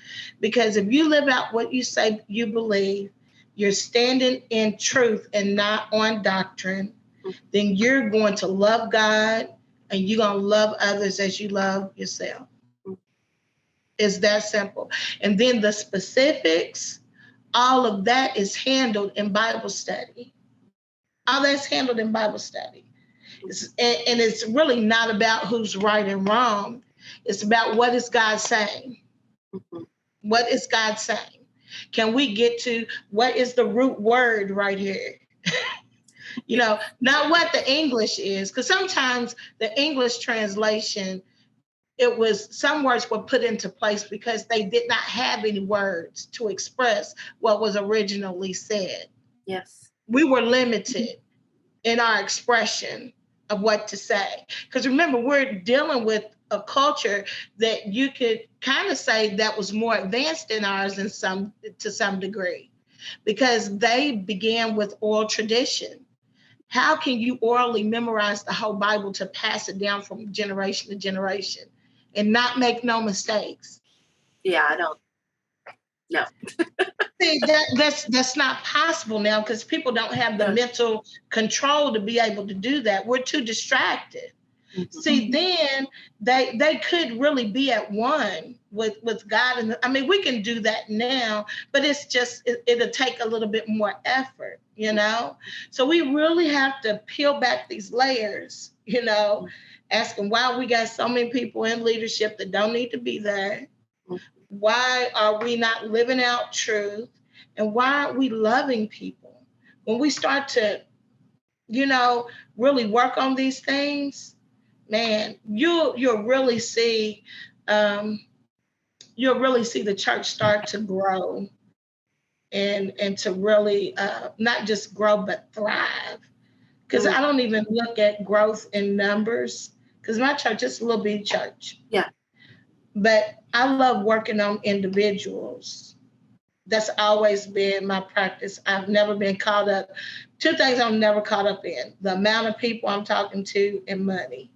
Because if you live out what you say you believe, you're standing in truth and not on doctrine, then you're going to love God and you're going to love others as you love yourself. It's that simple. And then the specifics, all of that is handled in Bible study. All that's handled in Bible study. And it's really not about who's right and wrong. It's about what is God saying? What is God saying? Can we get to what is the root word right here? Not what the English is, because sometimes the English translation, some words were put into place because they did not have any words to express what was originally said. Yes. We were limited in our expression of what to say. Because remember, we're dealing with a culture that you could kind of say that was more advanced than ours to some degree, because they began with oral tradition. How can you orally memorize the whole Bible to pass it down from generation to generation and not make no mistakes? Yeah, I don't. No. See, that's not possible now because people don't have the mental control to be able to do that. We're too distracted. Mm-hmm. See, then they could really be at one with God. And we can do that now, but it's just, it'll take a little bit more effort, So we really have to peel back these layers, asking why we got so many people in leadership that don't need to be there. Why are we not living out truth? And why aren't we loving people? When we start to, really work on these things, man, you'll really see the church start to grow and to really not just grow but thrive. Because I don't even look at growth in numbers, because my church is a little bitty church. Yeah. But I love working on individuals. That's always been my practice. I've never been caught up. Two things I'm never caught up in: the amount of people I'm talking to and money.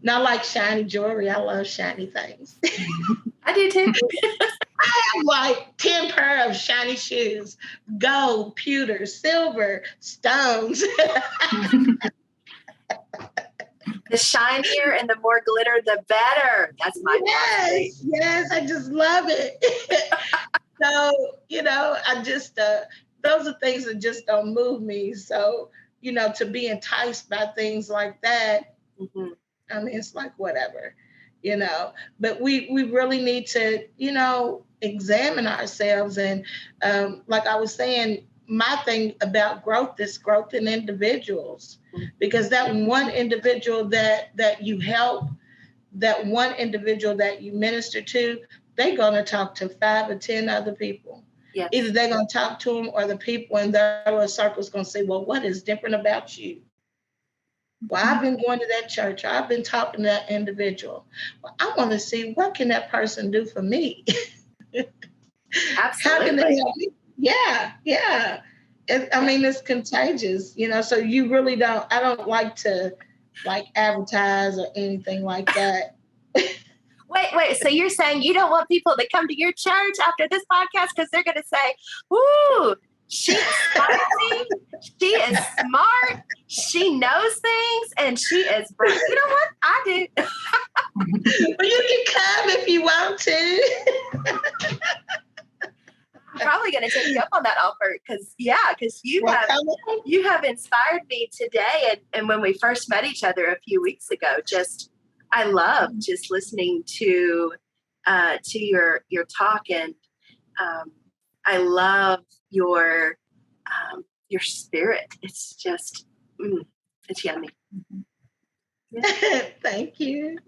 Not like shiny jewelry. I love shiny things. I do too. I have like 10 pair of shiny shoes, gold, pewter, silver, stones. The shinier and the more glitter, the better. That's my philosophy. Yes, I just love it. So, I just, those are things that just don't move me. So, to be enticed by things like that, it's like whatever, but we really need to, examine ourselves. And like I was saying, my thing about growth is growth in individuals, because that one individual that you help, that one individual that you minister to, they're going to talk to 5 or 10 other people. Yes. Either they're going to talk to them, or the people in their little circle is going to say, well, what is different about you? Well, I've been going to that church. I've been talking to that individual. Well, I want to see, what can that person do for me? Absolutely. How can they help me? Yeah. It's contagious, so you really don't, I don't like to advertise or anything like that. Wait. So you're saying you don't want people to come to your church after this podcast because they're going to say, ooh, she is spicy, she is smart, she knows things, and she is bright. You know what? I do. Well, you can come if you want to. I'm probably going to take you up on that offer because you have inspired me today. And when we first met each other a few weeks ago, I love just listening to your talk, and I love your spirit. It's just it's yummy. Yeah. Thank you.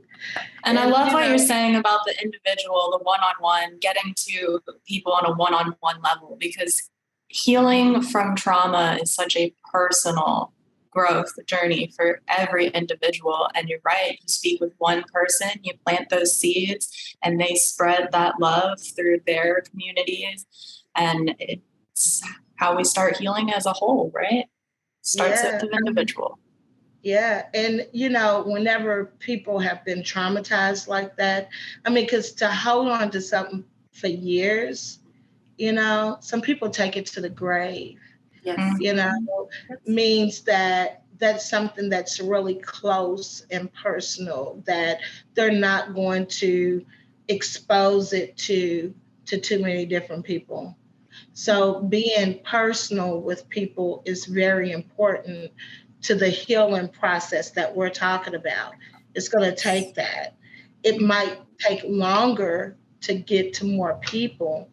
And I love what you're saying about the individual, the one-on-one, getting to people on a one-on-one level, because healing from trauma is such a personal growth journey for every individual. And you're right, you speak with one person, you plant those seeds, and they spread that love through their communities. And it's how we start healing as a whole, right? Starts with the individual. Yeah. And, whenever people have been traumatized like that, because to hold on to something for years, some people take it to the grave. Yes. Means that that's something that's really close and personal, that they're not going to expose it to too many different people. So being personal with people is very important to the healing process that we're talking about. It's going to take that. It might take longer to get to more people,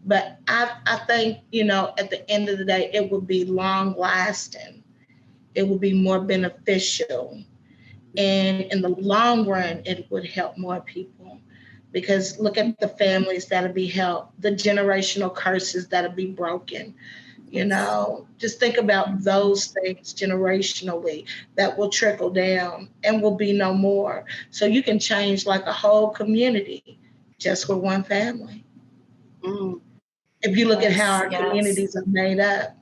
but I think, at the end of the day, it will be long lasting. It will be more beneficial. And in the long run, it would help more people. Because look at the families that'll be helped, the generational curses that'll be broken. Just think about those things generationally that will trickle down and will be no more. So you can change like a whole community just with one family. If you look at how our communities are made up,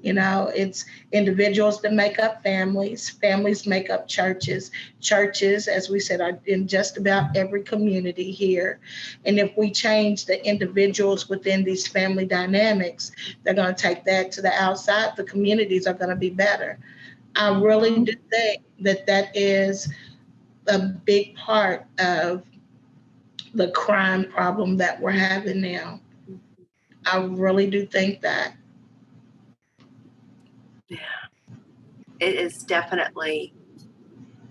it's individuals that make up families, families make up churches. Churches, as we said, are in just about every community here. And if we change the individuals within these family dynamics, they're going to take that to the outside. The communities are going to be better. I really do think that is a big part of the crime problem that we're having now. I really do think that. Yeah, it is definitely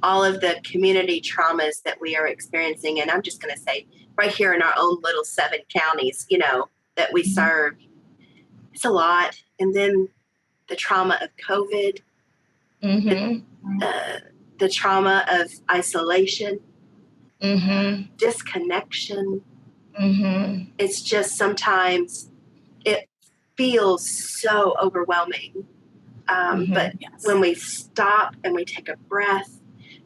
all of the community traumas that we are experiencing. And I'm just going to say right here in our own little 7 counties, that we serve, it's a lot. And then the trauma of COVID, the trauma of isolation, disconnection. It's just sometimes it feels so overwhelming. But when we stop and we take a breath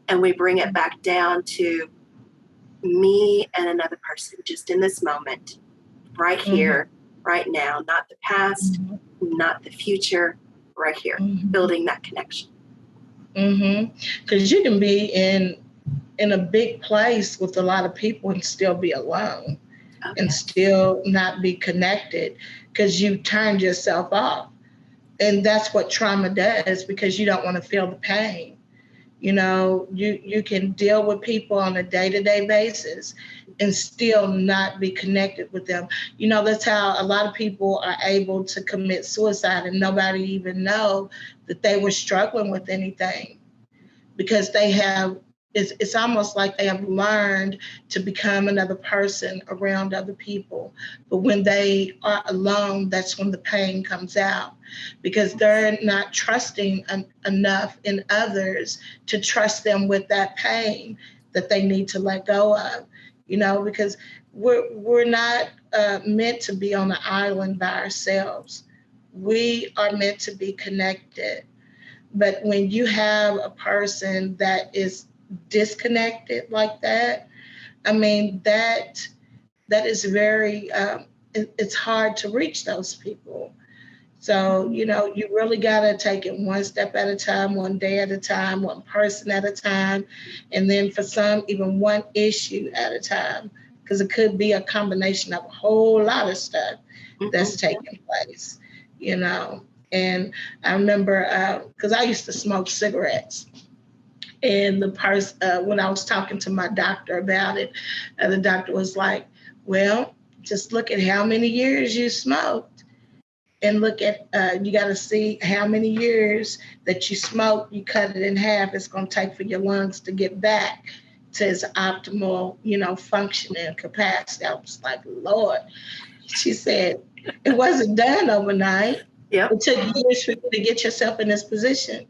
and we bring it back down to me and another person just in this moment, right here, right now, not the past, not the future, right here, building that connection. Because you can be in a big place with a lot of people and still be alone and still not be connected because you turned yourself off. And that's what trauma does, because you don't want to feel the pain. You can deal with people on a day-to-day basis and still not be connected with them. That's how a lot of people are able to commit suicide and nobody even know that they were struggling with anything, because it's almost like they have learned to become another person around other people. But when they are alone, that's when the pain comes out, because they're not trusting enough in others to trust them with that pain that they need to let go of, because we're not meant to be on an island by ourselves. We are meant to be connected. But when you have a person that is disconnected like that, that is very, it's hard to reach those people. So, you really got to take it one step at a time, one day at a time, one person at a time. And then for some, even one issue at a time, because it could be a combination of a whole lot of stuff that's taking place, And I remember, because I used to smoke cigarettes. And the person, when I was talking to my doctor about it, the doctor was like, well, just look at how many years you smoked. And look at, you got to see how many years that you smoked, you cut it in half, it's going to take for your lungs to get back to its optimal, function and capacity. I was like, Lord. She said, it wasn't done overnight. Yep. It took years for you to get yourself in this position.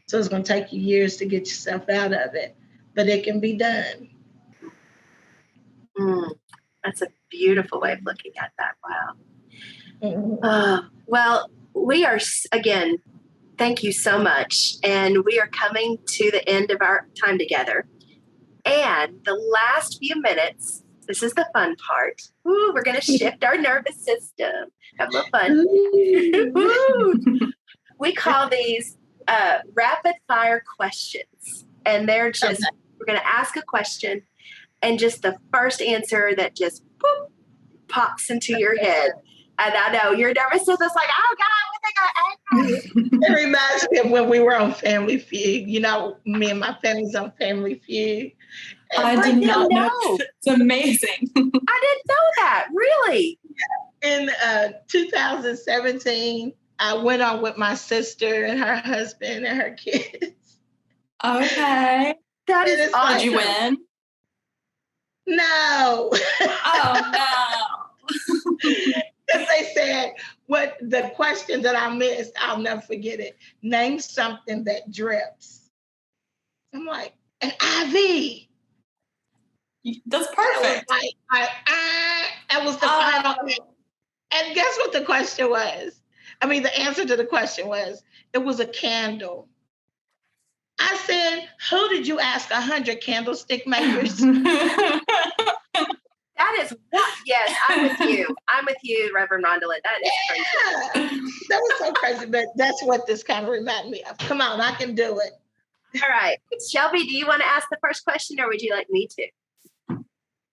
So it's going to take you years to get yourself out of it, but it can be done. That's a beautiful way of looking at that. Wow. Well, we are, again, Thank you so much. And we are coming to the end of our time together. And the last few minutes, this is the fun part. Ooh, we're going to shift our nervous system. Have a little fun. We call these rapid fire questions. And they're just, we're going to ask a question and just the first answer that just boop, pops into your head. And I know your nervous system's like, oh God, what they gonna ask me? It reminds me of when we were on Family Feud. You know, me and my family's on Family Feud. I did not know. It's amazing. I didn't know that. Really? In 2017, I went on with my sister and her husband and her kids. Okay. That is awesome. Did you win? No. Oh, no. Because they said, what the question that I missed, I'll never forget it. Name something that drips. I'm like, an IV. That's perfect. That was the final. And guess what the question was? I mean, the answer to the question was, it was a candle. I said, who did you ask 100 candlestick makers? That is what? Yes, I'm with you. I'm with you, Reverend Rhondalyn. That is crazy. That was so crazy, but that's what this kind of reminded me of. Come on, I can do it. All right. Shelby, do you want to ask the first question or would you like me to?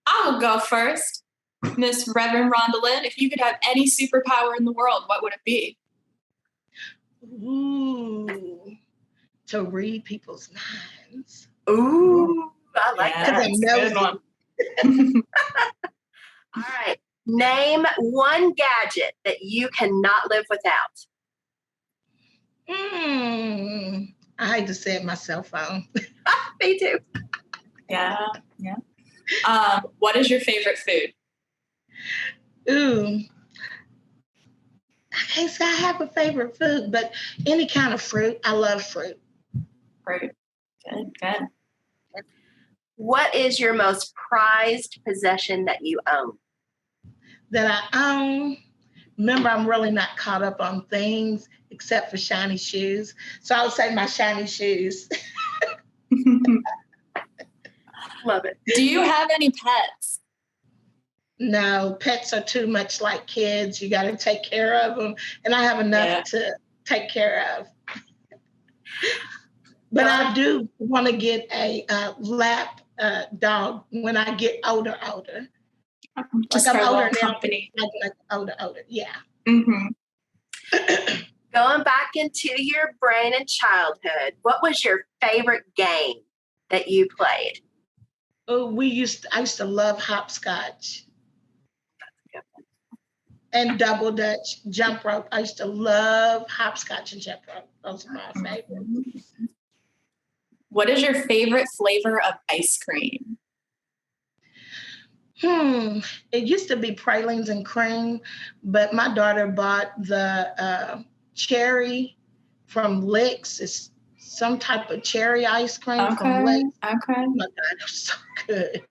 I will go first. Miss Reverend Rhondalyn, if you could have any superpower in the world, what would it be? Ooh, to read people's minds. Ooh, I like that. That's a good one. All right. Name one gadget that you cannot live without. I hate to say it, my cell phone. Me too. Yeah. What is your favorite food? Ooh. I can't say I have a favorite food, but any kind of fruit. I love fruit. Fruit. Good. What is your most prized possession that you own? That I own. Remember, I'm really not caught up on things except for shiny shoes. So I would say my shiny shoes. Love it. Do you have any pets? No, pets are too much like kids. You got to take care of them. And I have enough to take care of. But I do want to get a lap dog when I get older. Just like for I'm a older little now, company. like older. Yeah. Mm-hmm. Going back into your brain and childhood, what was your favorite game that you played? Oh, I used to love hopscotch. And double dutch, jump rope. I used to love hopscotch and jump rope. Those are my favorites. What is your favorite flavor of ice cream? It used to be pralines and cream, but my daughter bought the cherry from Licks. It's some type of cherry ice cream from Licks. Okay. Oh my God, it was so good.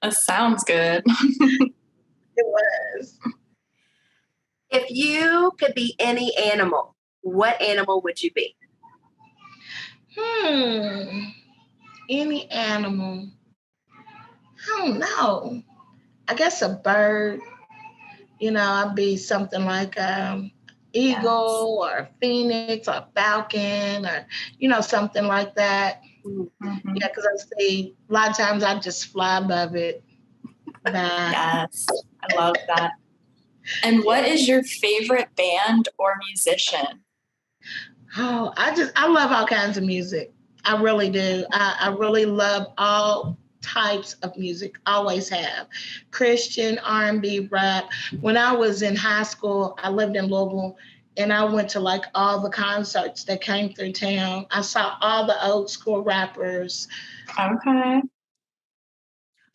That sounds good. It was. If you could be any animal, what animal would you be? Any animal. I don't know. I guess a bird. I'd be something like eagle or phoenix or falcon or, something like that. Mm-hmm. Yeah, because I see a lot of times I just fly above it. Yes, I love that. And what is your favorite band or musician? Oh, I love all kinds of music. I really do. I really love all types of music, always have. Christian, R&B, rap. When I was in high school, I lived in Louisville, and I went to like all the concerts that came through town. I saw all the old school rappers. Okay.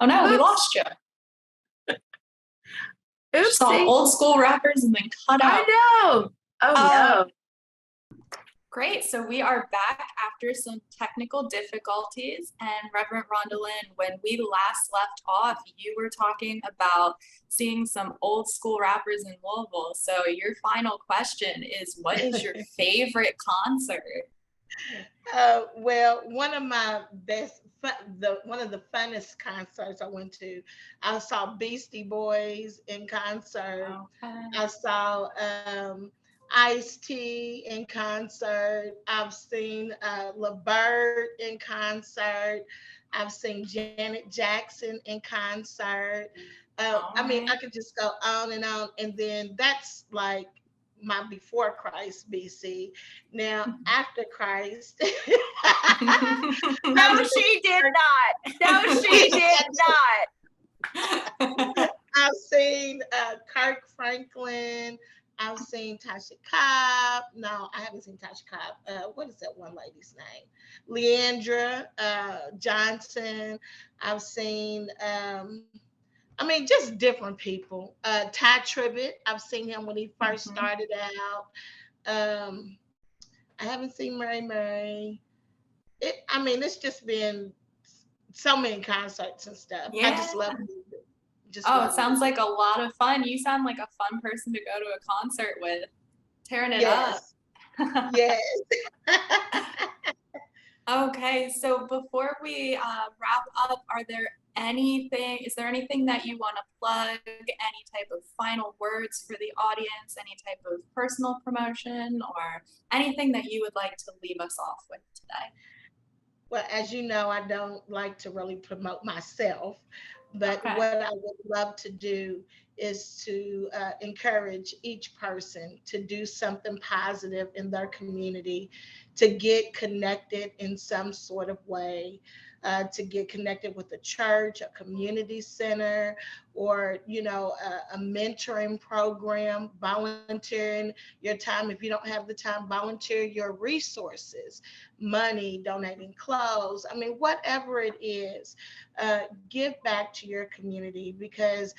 Oh no, we lost you. Oops. Saw old school rappers and then cut out. I know. Oh no. Great. So we are back after some technical difficulties. And Reverend Rhondalyn, when we last left off, you were talking about seeing some old school rappers in Louisville. So your final question is, what is your favorite concert? Well, one of the funnest concerts I went to, I saw Beastie Boys in concert. Okay. I saw Ice-T in concert. I've seen LaBerge in concert. I've seen Janet Jackson in concert. I mean, I could just go on. And then that's like my before Christ BC. Now, after Christ. No, she did not. No, she did not. I've seen Kirk Franklin. I've seen Tasha Cobb. No, I haven't seen Tasha Cobb. What is that one lady's name? Leandra Johnson. I've seen, just different people. Ty Tribbett. I've seen him when he first started out. I haven't seen Mary. It's just been so many concerts and stuff. Yeah. I just love it. It sounds like a lot of fun. You sound like a fun person to go to a concert with. Tearing it up. Yes. Okay, so before we wrap up, is there anything that you want to plug, any type of final words for the audience, any type of personal promotion, or anything that you would like to leave us off with today? Well, as you know, I don't like to really promote myself, but what I would love to do is to encourage each person to do something positive in their community, to get connected in some sort of way, to get connected with a church, a community center, or, a mentoring program, volunteering your time. If you don't have the time, volunteer your resources, money, donating clothes. Whatever it is, give back to your community, because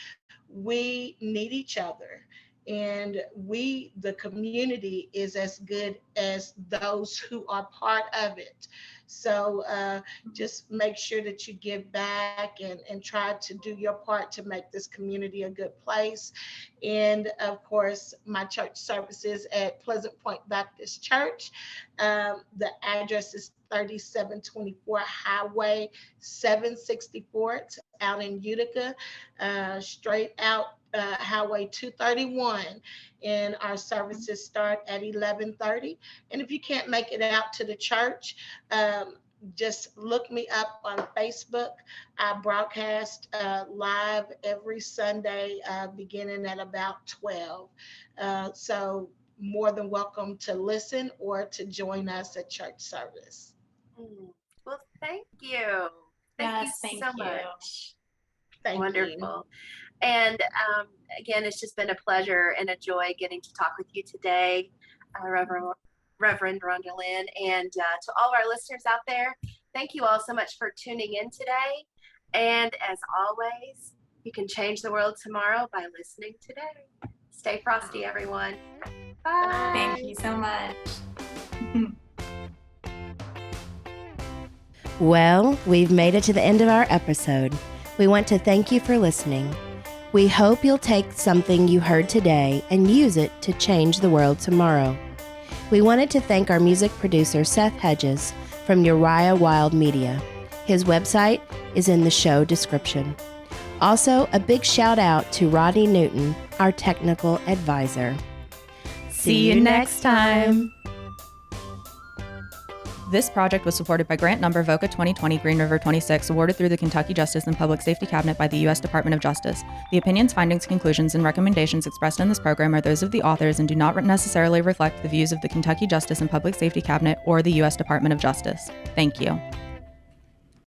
we need each other. And the community is as good as those who are part of it. So just make sure that you give back and try to do your part to make this community a good place. And of course, my church services at Pleasant Point Baptist Church. The address is 3724 Highway 764. It's out in Utica, straight out Highway 231, and our services start at 11:30. And if you can't make it out to the church, just look me up on Facebook. I broadcast live every Sunday beginning at about 12. So more than welcome to listen or to join us at church service. Well, thank you. Thank you so much. Wonderful. And again, it's just been a pleasure and a joy getting to talk with you today, Reverend Rhondalyn, and to all our listeners out there, thank you all so much for tuning in today. And as always, you can change the world tomorrow by listening today. Stay frosty, everyone. Bye. Thank you so much. Well, we've made it to the end of our episode. We want to thank you for listening. We hope you'll take something you heard today and use it to change the world tomorrow. We wanted to thank our music producer, Seth Hedges, from Uriah Wild Media. His website is in the show description. Also, a big shout out to Rodney Newton, our technical advisor. See you next time. This project was supported by grant number VOCA 2020 Green River 26, awarded through the Kentucky Justice and Public Safety Cabinet by the U.S. Department of Justice. The opinions, findings, conclusions, and recommendations expressed in this program are those of the authors and do not necessarily reflect the views of the Kentucky Justice and Public Safety Cabinet or the U.S. Department of Justice. Thank you.